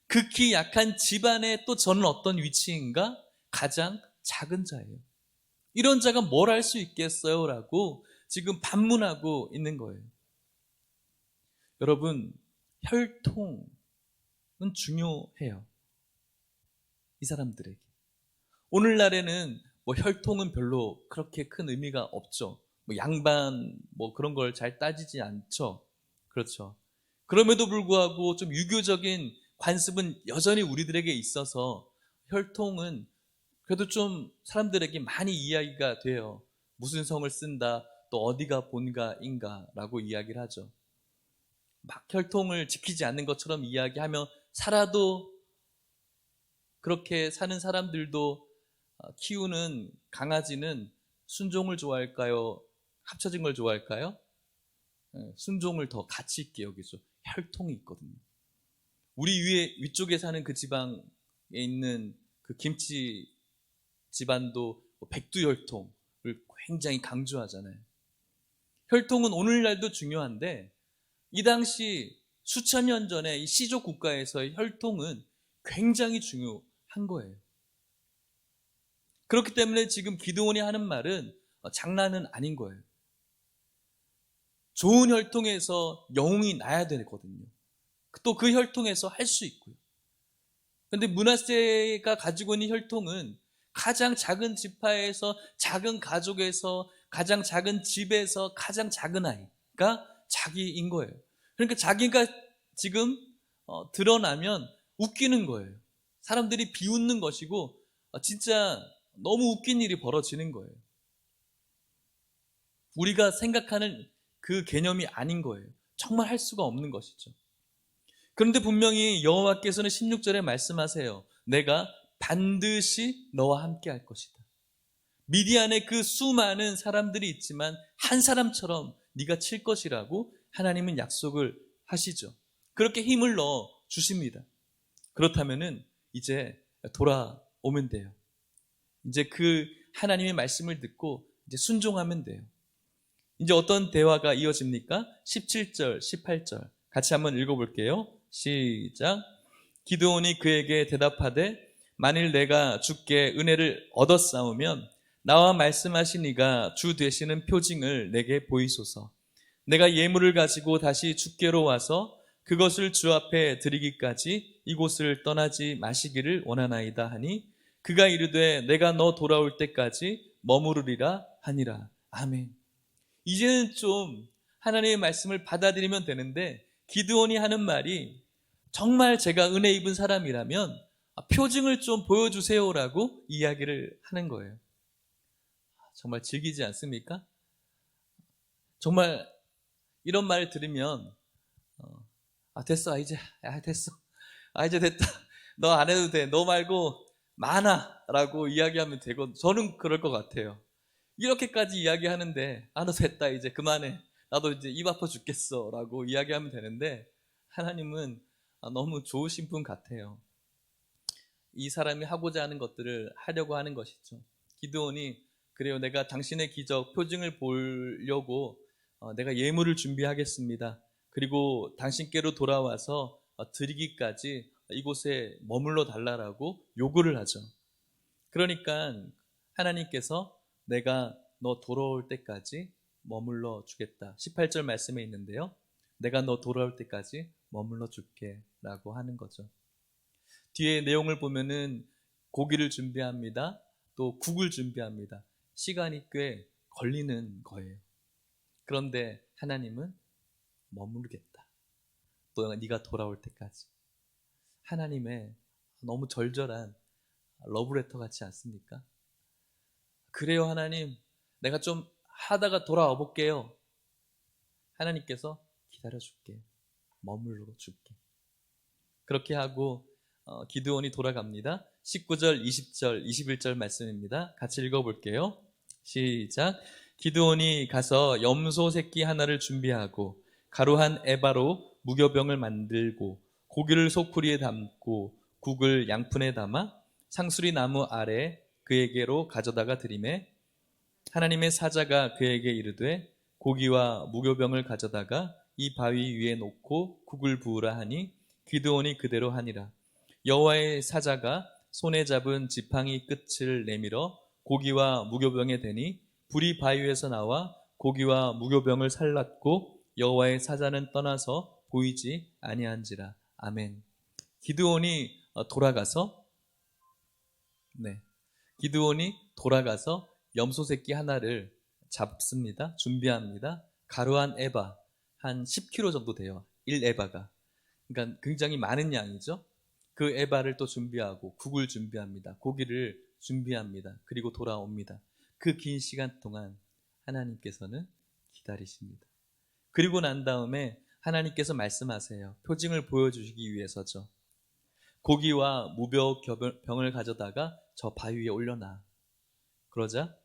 극히 약한 집안에 또 저는 어떤 위치인가? 가장 작은 자예요. 이런 자가 뭘 할 수 있겠어요? 라고 지금 반문하고 있는 거예요. 여러분, 혈통은 중요해요. 이 사람들에게. 오늘날에는 뭐 혈통은 별로 그렇게 큰 의미가 없죠. 뭐 양반 뭐 그런 걸 잘 따지지 않죠. 그렇죠. 그럼에도 불구하고 좀 유교적인 관습은 여전히 우리들에게 있어서 혈통은 그래도 좀 사람들에게 많이 이야기가 돼요. 무슨 성을 쓴다, 또 어디가 본가인가라고 이야기를 하죠. 막 혈통을 지키지 않는 것처럼 이야기하며 살아도 그렇게 사는 사람들도 키우는 강아지는 순종을 좋아할까요? 합쳐진 걸 좋아할까요? 순종을 더 가치 있게 여기죠. 혈통이 있거든요. 우리 위쪽에 사는 그 지방에 있는 그 김치 집안도 백두 혈통을 굉장히 강조하잖아요. 혈통은 오늘날도 중요한데 이 당시 수천 년 전에 이 시족 국가에서의 혈통은 굉장히 중요한 거예요. 그렇기 때문에 지금 기드온이 하는 말은 장난은 아닌 거예요. 좋은 혈통에서 영웅이 나야 되거든요. 또 그 혈통에서 할 수 있고요. 그런데 므낫세가 가지고 있는 혈통은 가장 작은 지파에서, 작은 가족에서, 가장 작은 집에서 가장 작은 아이가 자기인 거예요. 그러니까 자기가 지금 드러나면 웃기는 거예요. 사람들이 비웃는 것이고 진짜 너무 웃긴 일이 벌어지는 거예요. 우리가 생각하는 그 개념이 아닌 거예요. 정말 할 수가 없는 것이죠. 그런데 분명히 여호와께서는 16절에 말씀하세요. 내가 반드시 너와 함께 할 것이다. 미디안에 그 수많은 사람들이 있지만 한 사람처럼 네가 칠 것이라고 하나님은 약속을 하시죠. 그렇게 힘을 넣어 주십니다. 그렇다면은 이제 돌아오면 돼요. 이제 그 하나님의 말씀을 듣고 이제 순종하면 돼요. 이제 어떤 대화가 이어집니까? 17절, 18절 같이 한번 읽어볼게요. 시작. 기드온이 그에게 대답하되 만일 내가 주께 은혜를 얻었사오면 나와 말씀하신 이가 주 되시는 표징을 내게 보이소서. 내가 예물을 가지고 다시 주께로 와서 그것을 주 앞에 드리기까지 이곳을 떠나지 마시기를 원하나이다 하니 그가 이르되 내가 너 돌아올 때까지 머무르리라 하니라. 아멘. 이제는 좀 하나님의 말씀을 받아들이면 되는데 기드온이 하는 말이 정말 제가 은혜 입은 사람이라면 표징을 좀 보여주세요라고 이야기를 하는 거예요. 정말 즐기지 않습니까? 정말 이런 말을 들으면 됐어 이제 됐어 이제 됐다 너 안 해도 돼 너 말고 많아 라고 이야기하면 되고 저는 그럴 것 같아요. 이렇게까지 이야기하는데 너 됐다 이제 그만해 나도 이제 입 아파 죽겠어 라고 이야기하면 되는데 하나님은 너무 좋으신 분 같아요. 이 사람이 하고자 하는 것들을 하려고 하는 것이죠. 기드온이 그래요 내가 당신의 기적 표징을 보려고 내가 예물을 준비하겠습니다. 그리고 당신께로 돌아와서 드리기까지 이곳에 머물러 달라고 요구를 하죠. 그러니까 하나님께서 내가 너 돌아올 때까지 머물러 주겠다. 18절 말씀에 있는데요. 내가 너 돌아올 때까지 머물러 줄게 라고 하는 거죠. 뒤에 내용을 보면은 고기를 준비합니다. 또 국을 준비합니다. 시간이 꽤 걸리는 거예요. 그런데 하나님은 머무르겠다. 또 네가 돌아올 때까지. 하나님의 너무 절절한 러브레터 같지 않습니까? 그래요 하나님 내가 좀 하다가 돌아와 볼게요. 하나님께서 기다려줄게. 머물러 줄게. 그렇게 하고 기드온이 돌아갑니다. 19절, 20절, 21절 말씀입니다. 같이 읽어볼게요. 시작. 기드온이 가서 염소 새끼 하나를 준비하고 가루 한 에바로 무교병을 만들고 고기를 소쿠리에 담고 국을 양푼에 담아 상수리 나무 아래 그에게로 가져다가 드리매 하나님의 사자가 그에게 이르되 고기와 무교병을 가져다가 이 바위 위에 놓고 국을 부으라 하니 기드온이 그대로 하니라. 여호와의 사자가 손에 잡은 지팡이 끝을 내밀어 고기와 무교병에 대니 불이 바위에서 나와 고기와 무교병을 살랐고 여호와의 사자는 떠나서 보이지 아니한지라. 아멘. 기드온이 돌아가서 네. 기드온이 돌아가서 염소 새끼 하나를 잡습니다. 준비합니다. 가루한 에바, 한 10kg 정도 돼요. 1에바가. 그러니까 굉장히 많은 양이죠. 그 에바를 또 준비하고 국을 준비합니다. 고기를 준비합니다. 그리고 돌아옵니다. 그 긴 시간 동안 하나님께서는 기다리십니다. 그리고 난 다음에 하나님께서 말씀하세요. 표징을 보여주시기 위해서죠. 고기와 무벼병을 가져다가 저 바위 위에 올려놔. 그러자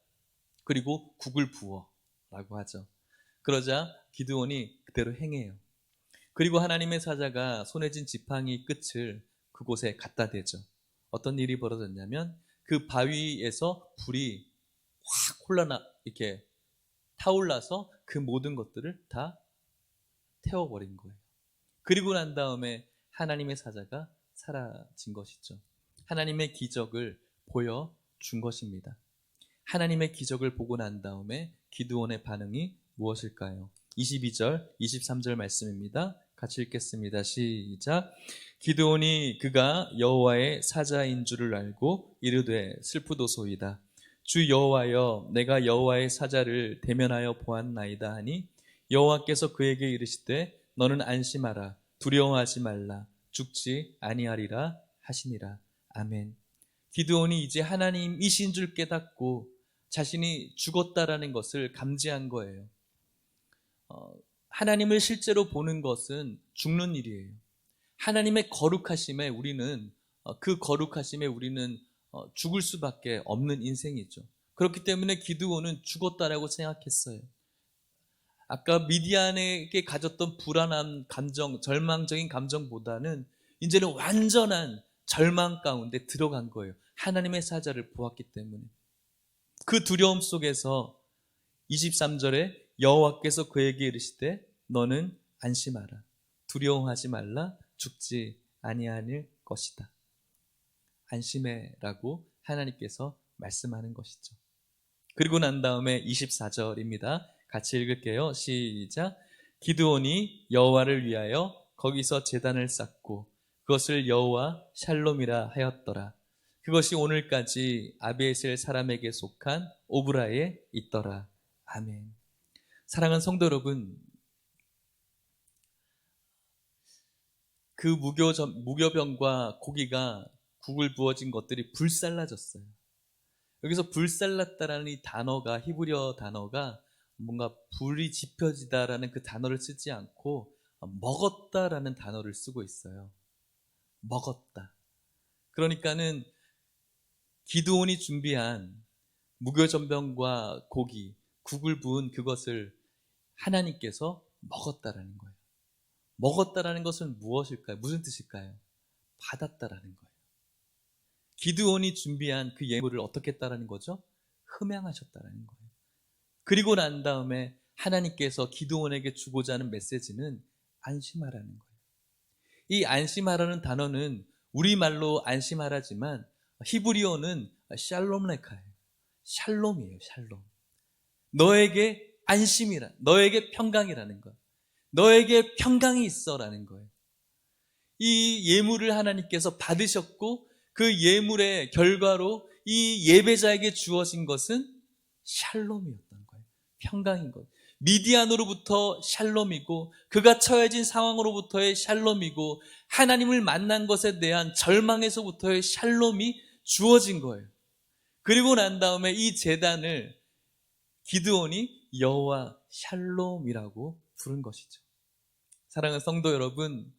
그리고 국을 부어 라고 하죠. 그러자 기드온이 그대로 행해요. 그리고 하나님의 사자가 손에 쥔 지팡이 끝을 그곳에 갖다 대죠. 어떤 일이 벌어졌냐면 그 바위에서 불이 확 이렇게 타올라서 그 모든 것들을 다 태워버린 거예요. 그리고 난 다음에 하나님의 사자가 사라진 것이죠. 하나님의 기적을 보여준 것입니다. 하나님의 기적을 보고 난 다음에 기드온의 반응이 무엇일까요? 22절, 23절 말씀입니다. 같이 읽겠습니다. 시작. 기드온이 그가 여호와의 사자인 줄을 알고 이르되 슬프도소이다. 주 여호와여, 내가 여호와의 사자를 대면하여 보았나이다 하니 여호와께서 그에게 이르시되 너는 안심하라, 두려워하지 말라, 죽지 아니하리라 하시니라. 아멘. 기드온이 이제 하나님이신 줄 깨닫고 자신이 죽었다라는 것을 감지한 거예요. 하나님을 실제로 보는 것은 죽는 일이에요. 하나님의 거룩하심에 우리는 죽을 수밖에 없는 인생이죠. 그렇기 때문에 기드온은 죽었다라고 생각했어요. 아까 미디안에게 가졌던 불안한 감정, 절망적인 감정보다는 이제는 완전한 절망 가운데 들어간 거예요. 하나님의 사자를 보았기 때문에. 그 두려움 속에서 23절에 여호와께서 그에게 이르시되 너는 안심하라, 두려워하지 말라, 죽지 아니할 것이다. 안심해라고 하나님께서 말씀하는 것이죠. 그리고 난 다음에 24절입니다. 같이 읽을게요. 시작. 기드온이 여호와를 위하여 거기서 제단을 쌓고 그것을 여호와 샬롬이라 하였더라. 그것이 오늘까지 아비에셀 사람에게 속한 오브라에 있더라. 아멘. 사랑하는 성도 여러분, 그 무교병과 고기가 국을 부어진 것들이 불살라졌어요. 여기서 불살랐다라는 이 단어가, 히브리어 단어가 뭔가 불이 지펴지다라는 그 단어를 쓰지 않고 먹었다라는 단어를 쓰고 있어요. 먹었다. 그러니까는 기드온이 준비한 무교전병과 고기, 국을 부은 그것을 하나님께서 먹었다라는 거예요. 먹었다라는 것은 무엇일까요? 무슨 뜻일까요? 받았다라는 거예요. 기드온이 준비한 그 예물을 어떻게 했다라는 거죠? 흠양하셨다라는 거예요. 그리고 난 다음에 하나님께서 기드온에게 주고자 하는 메시지는 안심하라는 거예요. 이 안심하라는 단어는 우리말로 안심하라지만 히브리어는 샬롬레카예요. 샬롬이에요. 샬롬. 너에게 안심이라, 너에게 평강이라는 거예요. 너에게 평강이 있어라는 거예요. 이 예물을 하나님께서 받으셨고 그 예물의 결과로 이 예배자에게 주어진 것은 샬롬이었던 거예요. 평강인 거예요. 미디안으로부터 샬롬이고 그가 처해진 상황으로부터의 샬롬이고 하나님을 만난 것에 대한 절망에서부터의 샬롬이 주어진 거예요. 그리고 난 다음에 이 제단을 기드온이 여호와 샬롬이라고 부른 것이죠. 사랑하는 성도 여러분,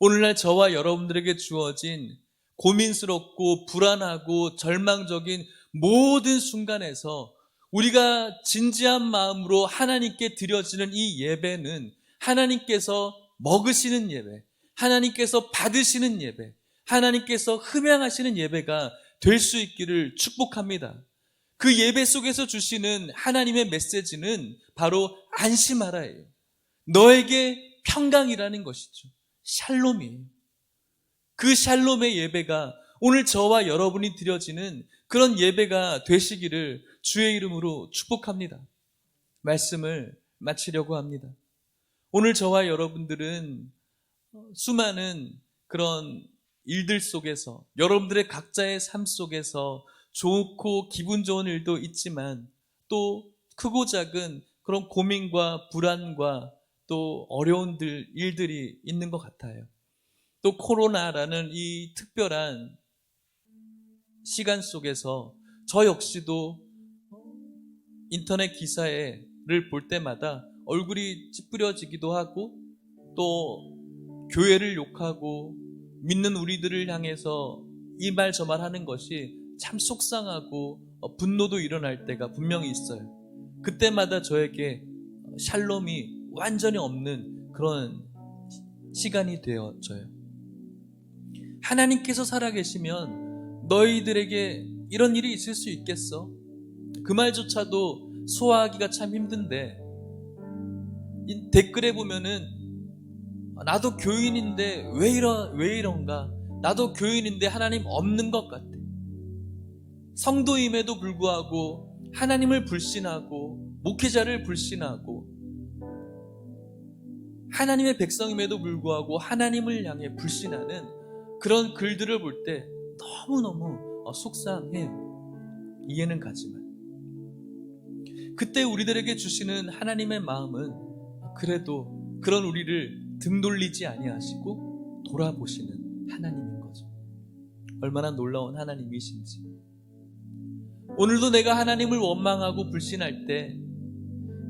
오늘날 저와 여러분들에게 주어진 고민스럽고 불안하고 절망적인 모든 순간에서 우리가 진지한 마음으로 하나님께 드려지는 이 예배는 하나님께서 먹으시는 예배, 하나님께서 받으시는 예배, 하나님께서 흠양하시는 예배가 될 수 있기를 축복합니다. 그 예배 속에서 주시는 하나님의 메시지는 바로 안심하라예요. 너에게 평강이라는 것이죠. 샬롬이에요. 그 샬롬의 예배가 오늘 저와 여러분이 드려지는 그런 예배가 되시기를 주의 이름으로 축복합니다. 말씀을 마치려고 합니다. 오늘 저와 여러분들은 수많은 그런 일들 속에서, 여러분들의 각자의 삶 속에서 좋고 기분 좋은 일도 있지만 또 크고 작은 그런 고민과 불안과 또 어려운 일들이 있는 것 같아요. 또 코로나라는 이 특별한 시간 속에서 저 역시도 인터넷 기사를 볼 때마다 얼굴이 찌푸려지기도 하고 또 교회를 욕하고 믿는 우리들을 향해서 이 말 저 말 하는 것이 참 속상하고 분노도 일어날 때가 분명히 있어요. 그때마다 저에게 샬롬이 완전히 없는 그런 시간이 되어져요. 하나님께서 살아계시면 너희들에게 이런 일이 있을 수 있겠어? 그 말조차도 소화하기가 참 힘든데 댓글에 보면은 나도 교인인데 왜 이런가? 나도 교인인데 하나님 없는 것 같아. 성도임에도 불구하고 하나님을 불신하고 목회자를 불신하고 하나님의 백성임에도 불구하고 하나님을 향해 불신하는 그런 글들을 볼 때 너무너무 속상해요. 이해는 가지만 그때 우리들에게 주시는 하나님의 마음은 그래도 그런 우리를 등 돌리지 아니하시고 돌아보시는 하나님인 거죠. 얼마나 놀라운 하나님이신지. 오늘도 내가 하나님을 원망하고 불신할 때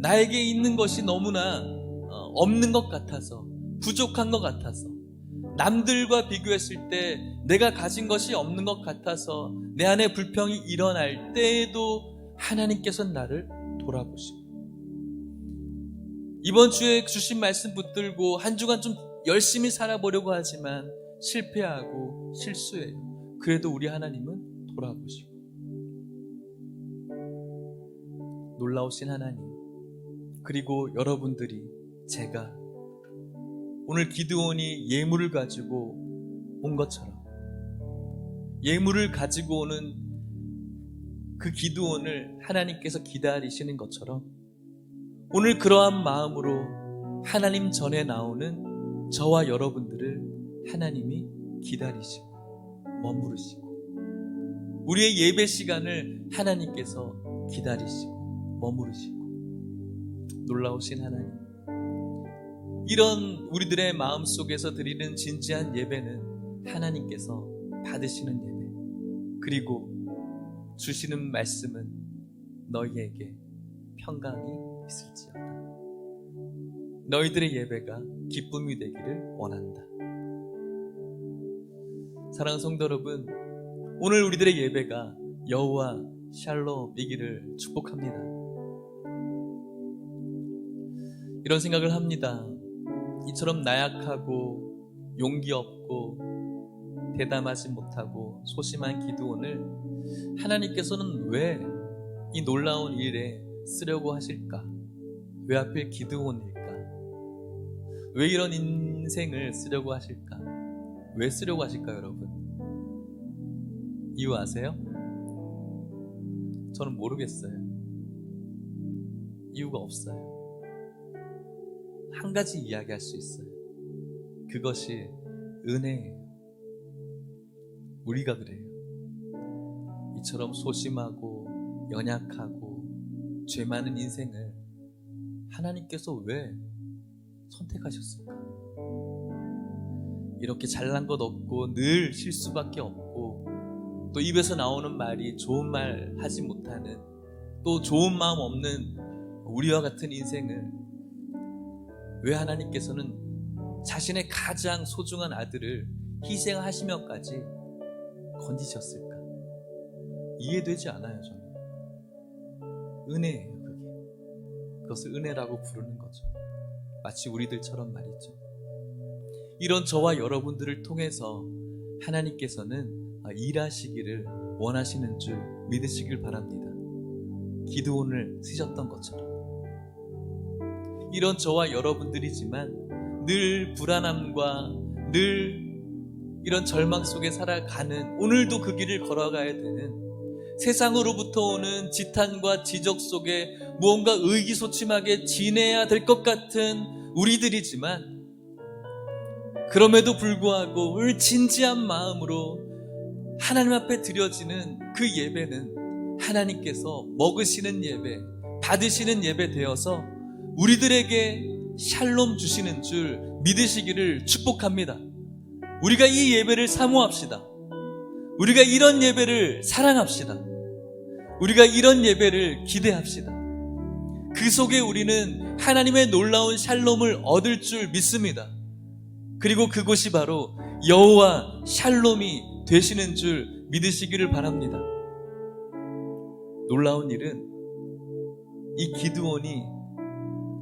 나에게 있는 것이 너무나 없는 것 같아서, 부족한 것 같아서, 남들과 비교했을 때 내가 가진 것이 없는 것 같아서 내 안에 불평이 일어날 때에도 하나님께서는 나를 돌아보시고, 이번 주에 주신 말씀 붙들고 한 주간 좀 열심히 살아보려고 하지만 실패하고 실수해요. 그래도 우리 하나님은 돌아보시고, 놀라우신 하나님, 그리고 여러분들이, 제가 오늘 기드온이 예물을 가지고 온 것처럼 예물을 가지고 오는 그 기드온을 하나님께서 기다리시는 것처럼 오늘 그러한 마음으로 하나님 전에 나오는 저와 여러분들을 하나님이 기다리시고 머무르시고 우리의 예배 시간을 하나님께서 기다리시고 머무르시고 놀라우신 하나님, 이런 우리들의 마음 속에서 드리는 진지한 예배는 하나님께서 받으시는 예배, 그리고 주시는 말씀은 너희에게 평강이 있을지어다. 너희들의 예배가 기쁨이 되기를 원한다. 사랑하는 성도 여러분, 오늘 우리들의 예배가 여호와 샬롬이기를 축복합니다. 이런 생각을 합니다. 이처럼 나약하고 용기 없고 대담하지 못하고 소심한 기드온을 하나님께서는 왜 이 놀라운 일에 쓰려고 하실까? 왜 하필 기드온일까? 왜 이런 인생을 쓰려고 하실까? 왜 쓰려고 하실까요, 여러분? 이유 아세요? 저는 모르겠어요. 이유가 없어요. 한 가지 이야기할 수 있어요. 그것이 은혜예요. 우리가 그래요. 이처럼 소심하고 연약하고 죄 많은 인생을 하나님께서 왜 선택하셨을까? 이렇게 잘난 것 없고 늘 실수밖에 없고 또 입에서 나오는 말이 좋은 말 하지 못하는, 또 좋은 마음 없는 우리와 같은 인생을 왜 하나님께서는 자신의 가장 소중한 아들을 희생하시면까지 건지셨을까? 이해되지 않아요, 저는. 은혜예요, 그게. 그것을 은혜라고 부르는 거죠. 마치 우리들처럼 말이죠. 이런 저와 여러분들을 통해서 하나님께서는 일하시기를 원하시는 줄 믿으시길 바랍니다. 기드온을 쓰셨던 것처럼. 이런 저와 여러분들이지만 늘 불안함과 늘 이런 절망 속에 살아가는, 오늘도 그 길을 걸어가야 되는, 세상으로부터 오는 지탄과 지적 속에 무언가 의기소침하게 지내야 될 것 같은 우리들이지만 그럼에도 불구하고 오늘 진지한 마음으로 하나님 앞에 드려지는 그 예배는 하나님께서 먹으시는 예배, 받으시는 예배 되어서 우리들에게 샬롬 주시는 줄 믿으시기를 축복합니다. 우리가 이 예배를 사모합시다. 우리가 이런 예배를 사랑합시다. 우리가 이런 예배를 기대합시다. 그 속에 우리는 하나님의 놀라운 샬롬을 얻을 줄 믿습니다. 그리고 그곳이 바로 여호와 샬롬이 되시는 줄 믿으시기를 바랍니다. 놀라운 일은 이 기드온이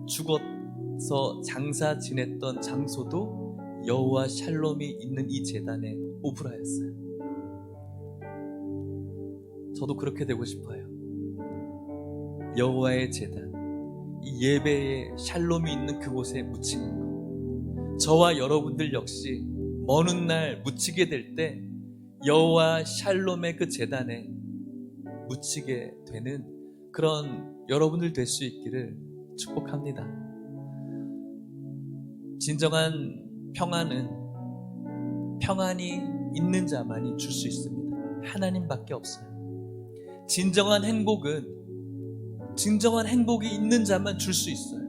죽어서 장사 지냈던 장소도 여호와 샬롬이 있는 이 제단의 오프라였어요. 저도 그렇게 되고 싶어요. 여호와의 제단, 이 예배에 샬롬이 있는 그곳에 묻히는 것. 저와 여러분들 역시 먼 훗날 묻히게 될 때 여호와 샬롬의 그 제단에 묻히게 되는 그런 여러분들 될 수 있기를 축복합니다. 진정한 평안이 있는 자만이 줄 수 있습니다. 하나님밖에 없어요. 진정한 행복이 있는 자만 줄 수 있어요.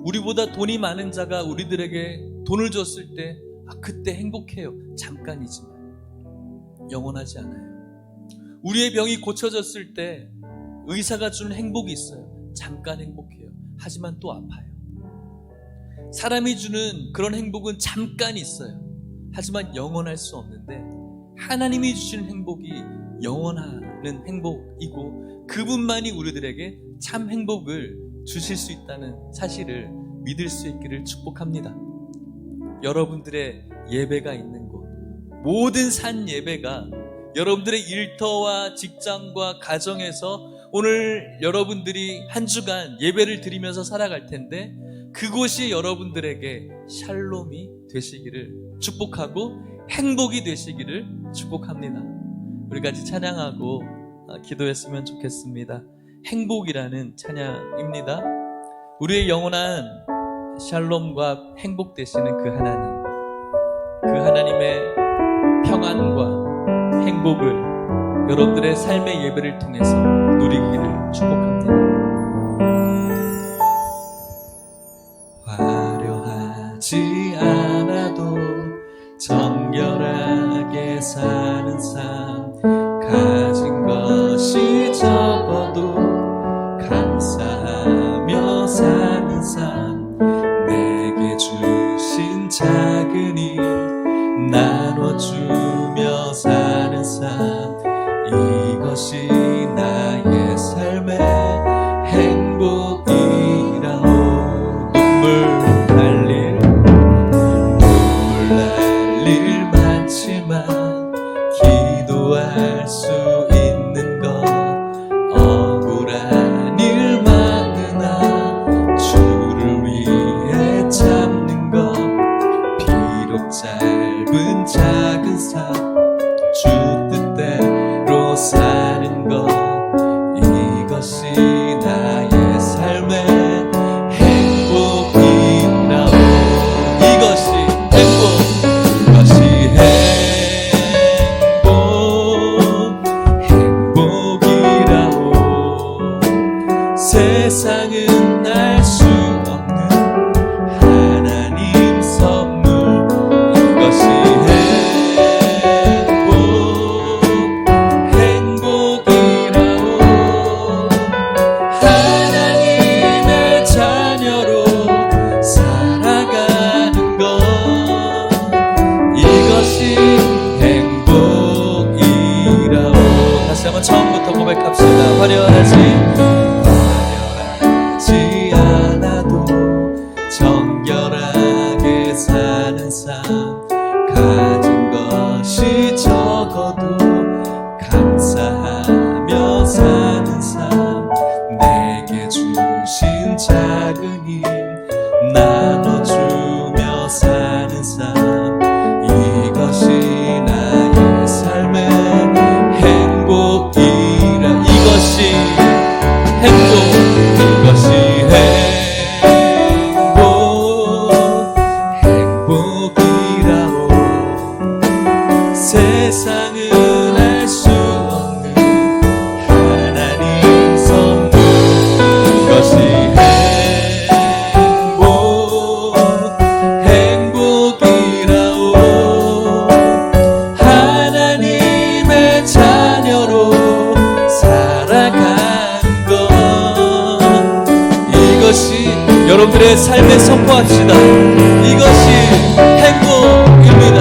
우리보다 돈이 많은 자가 우리들에게 돈을 줬을 때 그때 행복해요. 잠깐이지만 영원하지 않아요. 우리의 병이 고쳐졌을 때 의사가 주는 행복이 있어요. 잠깐 행복해요. 하지만 또 아파요. 사람이 주는 그런 행복은 잠깐 있어요. 하지만 영원할 수 없는데 하나님이 주시는 행복이 영원하는 행복이고 그분만이 우리들에게 참 행복을 주실 수 있다는 사실을 믿을 수 있기를 축복합니다. 여러분들의 예배가 있는 곳, 모든 산 예배가 여러분들의 일터와 직장과 가정에서 오늘 여러분들이 한 주간 예배를 드리면서 살아갈 텐데 그곳이 여러분들에게 샬롬이 되시기를 축복하고 행복이 되시기를 축복합니다. 우리 같이 찬양하고 기도했으면 좋겠습니다. 행복이라는 찬양입니다. 우리의 영원한 샬롬과 행복 되시는 그 하나님의 평안과 행복을 여러분들의 삶의 예배를 통해서 누리기를 축복합니다. 화려하지 않아도 정결하게 사는 삶, 가진 것이 적어도 감사하며 사는 삶, 내게 주신 작은 일 나눠주며 사는 삶, 이것이 나의 삶의 행복이라오. 눈물 날 일 많지만 기도할 수 있는 것, 억울한 일 많으나 주를 위해 참는 것, 비록 짧은 작은 삶 주 뜻대로 사는 것, 이것이 나의 삶의 행복이라오. 이것이 행복이라오. 세상은 알 수 없는 하나님 선물, 이것이 행복이라오. 하나님의 자녀로 살아가는 것, 이것이 행복이라오. 다시 한번 처음부터 고백합시다. 화려하지 않아도 정결하게 사는 삶, 가진 것이 적어도 감사하며 사는 삶, 내게 주신 작은 힘 나눠주며 사는 삶, 이것이 나의 삶의 행복이라. 이것이 행복이라오. 세상은 알 수 없는 하나님 선물, 이것이 행복이라오. 하나님의 자녀로 살아가는 것, 이것이 여러분들의 삶에 선포합시다. 이것이 행복입니다.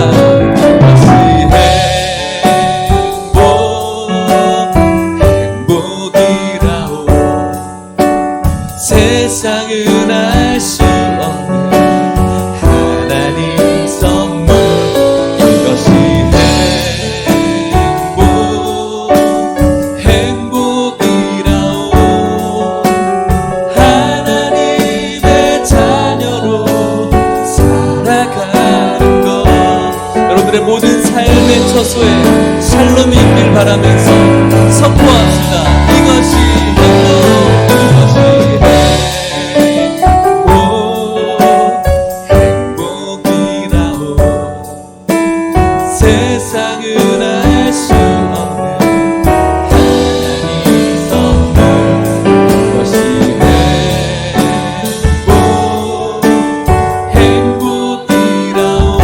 행복이라오. 세상은 알 수 없는 하나님 선물, 이것이 행복이라오. 하나님의 자녀로 살아가는 것, 여러분들의 모든 삶의 처소에 샬롬이 있길 바라면서 선포합시다. 이것이 행복이라오. 세상은 알 수 없는 하나님 선물, 이것이 행복이라오.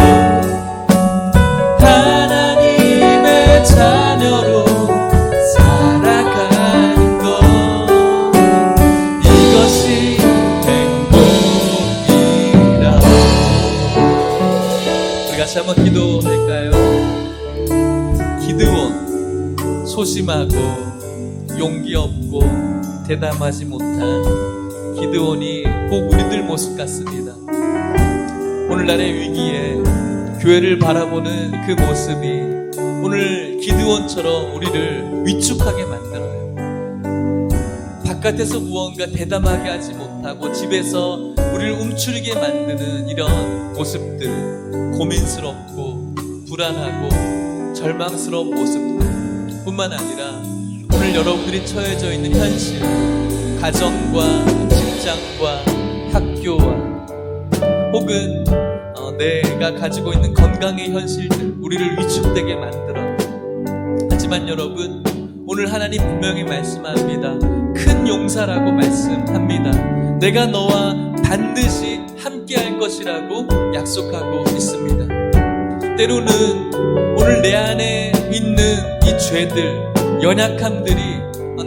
하나님의 자녀로 살아가는 것, 이것이 행복이라오. 우리 같이 한번 기도할까요? 기드온, 소심하고 용기 없고 대담하지 못한 기드온이 꼭 우리들 모습 같습니다. 오늘날의 위기에 교회를 바라보는 그 모습이 오늘 기드온처럼 우리를 위축하게 만들어요. 바깥에서 무언가 대담하게 하지 못하고 집에서 우리를 움츠리게 만드는 이런 모습들, 고민스럽고 불안하고 절망스러운 모습들 뿐만 아니라 오늘 여러분들이 처해져 있는 현실, 가정과 직장과 학교와 혹은 내가 가지고 있는 건강의 현실들, 우리를 위축되게 만들어요. 하지만 여러분, 오늘 하나님 분명히 말씀합니다. 큰 용사라고 말씀합니다. 내가 너와 반드시 함께할 것이라고 약속하고 있습니다. 때로는 오늘 내 안에 있는 이 죄들, 연약함들이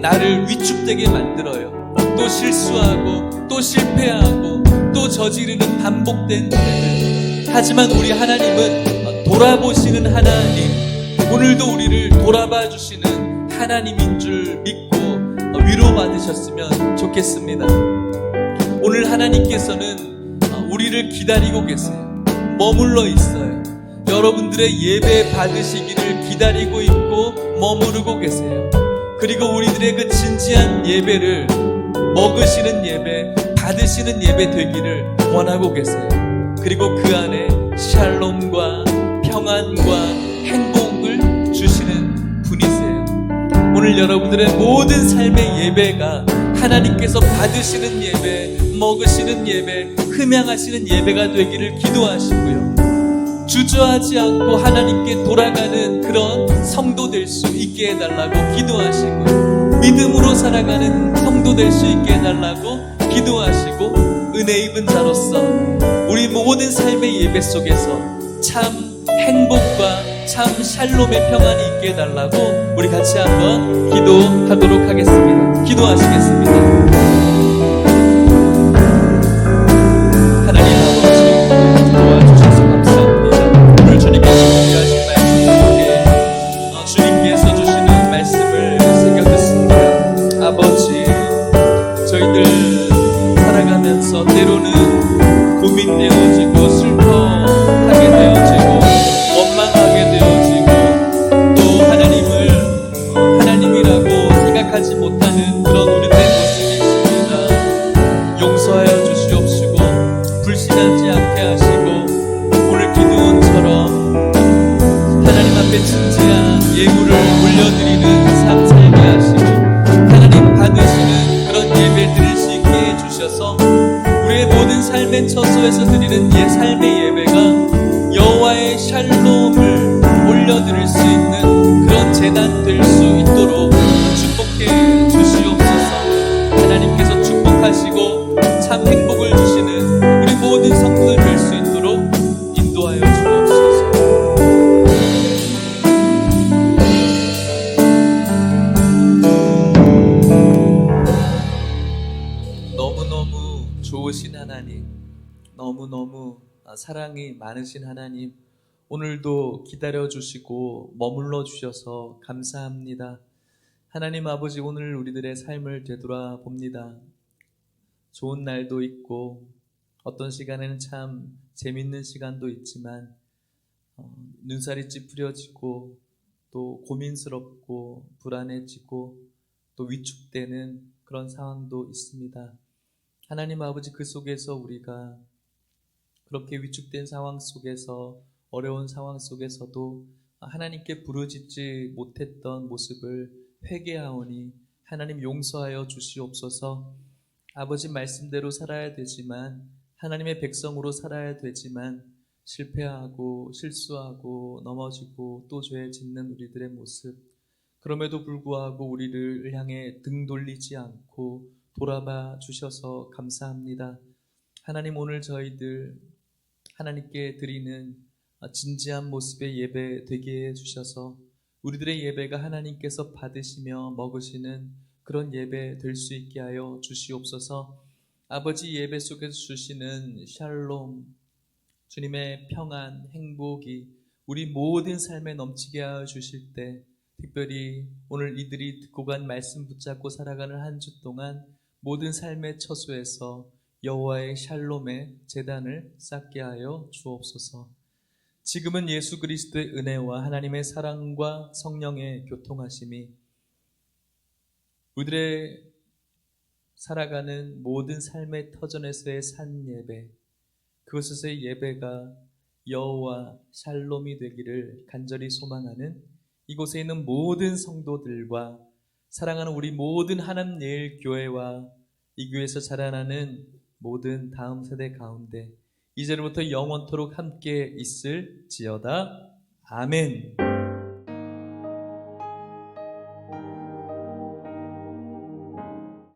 나를 위축되게 만들어요. 또 실수하고 또 실패하고 또 저지르는 반복된 죄들. 하지만 우리 하나님은 돌아보시는 하나님, 오늘도 우리를 돌아봐 주시는 하나님인 줄 믿고 위로받으셨으면 좋겠습니다. 오늘 하나님께서는 우리를 기다리고 계세요. 머물러 있어요. 여러분들의 예배 받으시기를 기다리고 있고 머무르고 계세요. 그리고 우리들의 그 진지한 예배를 먹으시는 예배, 받으시는 예배 되기를 원하고 계세요. 그리고 그 안에 샬롬과 평안과 행복을 주시는 분이세요. 오늘 여러분들의 모든 삶의 예배가 하나님께서 받으시는 예배, 먹으시는 예배, 흠양하시는 예배가 되기를 기도하시고요. 주저하지 않고 하나님께 돌아가는 그런 성도 될 수 있게 해달라고 기도하시고, 믿음으로 살아가는 성도 될 수 있게 해달라고 기도하시고, 은혜 입은 자로서 우리 모든 삶의 예배 속에서 참 행복과 참 샬롬의 평안이 있게 해달라고 우리 같이 한번 기도하도록 하겠습니다. 기도하시겠습니다. 때로는 고민되어지고 슬퍼하게 되어지고 원망하게 되어지고 또 하나님이라고 생각하지 못하는 그런 우리들의 모습이 있습니다. 용서하여 주시옵시고 불신하지 않게 하시고 오늘 기드온처럼 하나님 앞에 진지한 예물을 올려드리는 삶 살게 하시고 하나님 받으시는 그런 예배 드릴 수 있게 해주셔서 우리의 모든 삶의 처소에서 드리는 삶의 예배가 여호와의 샬롬을 올려드릴 수 있는 너무너무 사랑이 많으신 하나님, 오늘도 기다려주시고 머물러 주셔서 감사합니다. 하나님 아버지, 오늘 우리들의 삶을 되돌아봅니다. 좋은 날도 있고 어떤 시간에는 참 재밌는 시간도 있지만 눈살이 찌푸려지고 또 고민스럽고 불안해지고 또 위축되는 그런 상황도 있습니다. 하나님 아버지, 그 속에서 우리가 그렇게 위축된 상황 속에서, 어려운 상황 속에서도 하나님께 부르짖지 못했던 모습을 회개하오니 하나님 용서하여 주시옵소서. 아버지 말씀대로 살아야 되지만, 하나님의 백성으로 살아야 되지만 실패하고 실수하고 넘어지고 또 죄 짓는 우리들의 모습, 그럼에도 불구하고 우리를 향해 등 돌리지 않고 돌아봐 주셔서 감사합니다. 하나님, 오늘 저희들 하나님께 드리는 진지한 모습의 예배 되게 해주셔서 우리들의 예배가 하나님께서 받으시며 먹으시는 그런 예배 될 수 있게 하여 주시옵소서. 아버지, 예배 속에서 주시는 샬롬, 주님의 평안, 행복이 우리 모든 삶에 넘치게 하여 주실 때, 특별히 오늘 이들이 듣고 간 말씀 붙잡고 살아가는 한 주 동안 모든 삶의 처소에서 여호와의 샬롬의 제단을 쌓게 하여 주옵소서. 지금은 예수 그리스도의 은혜와 하나님의 사랑과 성령의 교통하심이 우리들의 살아가는 모든 삶의 터전에서의 산 예배, 그곳에서의 예배가 여호와 샬롬이 되기를 간절히 소망하는 이곳에 있는 모든 성도들과 사랑하는 우리 모든 하나님 예일 교회와 이 교회에서 자라나는 모든 다음 세대 가운데 이제부터 영원토록 함께 있을지어다. 아멘.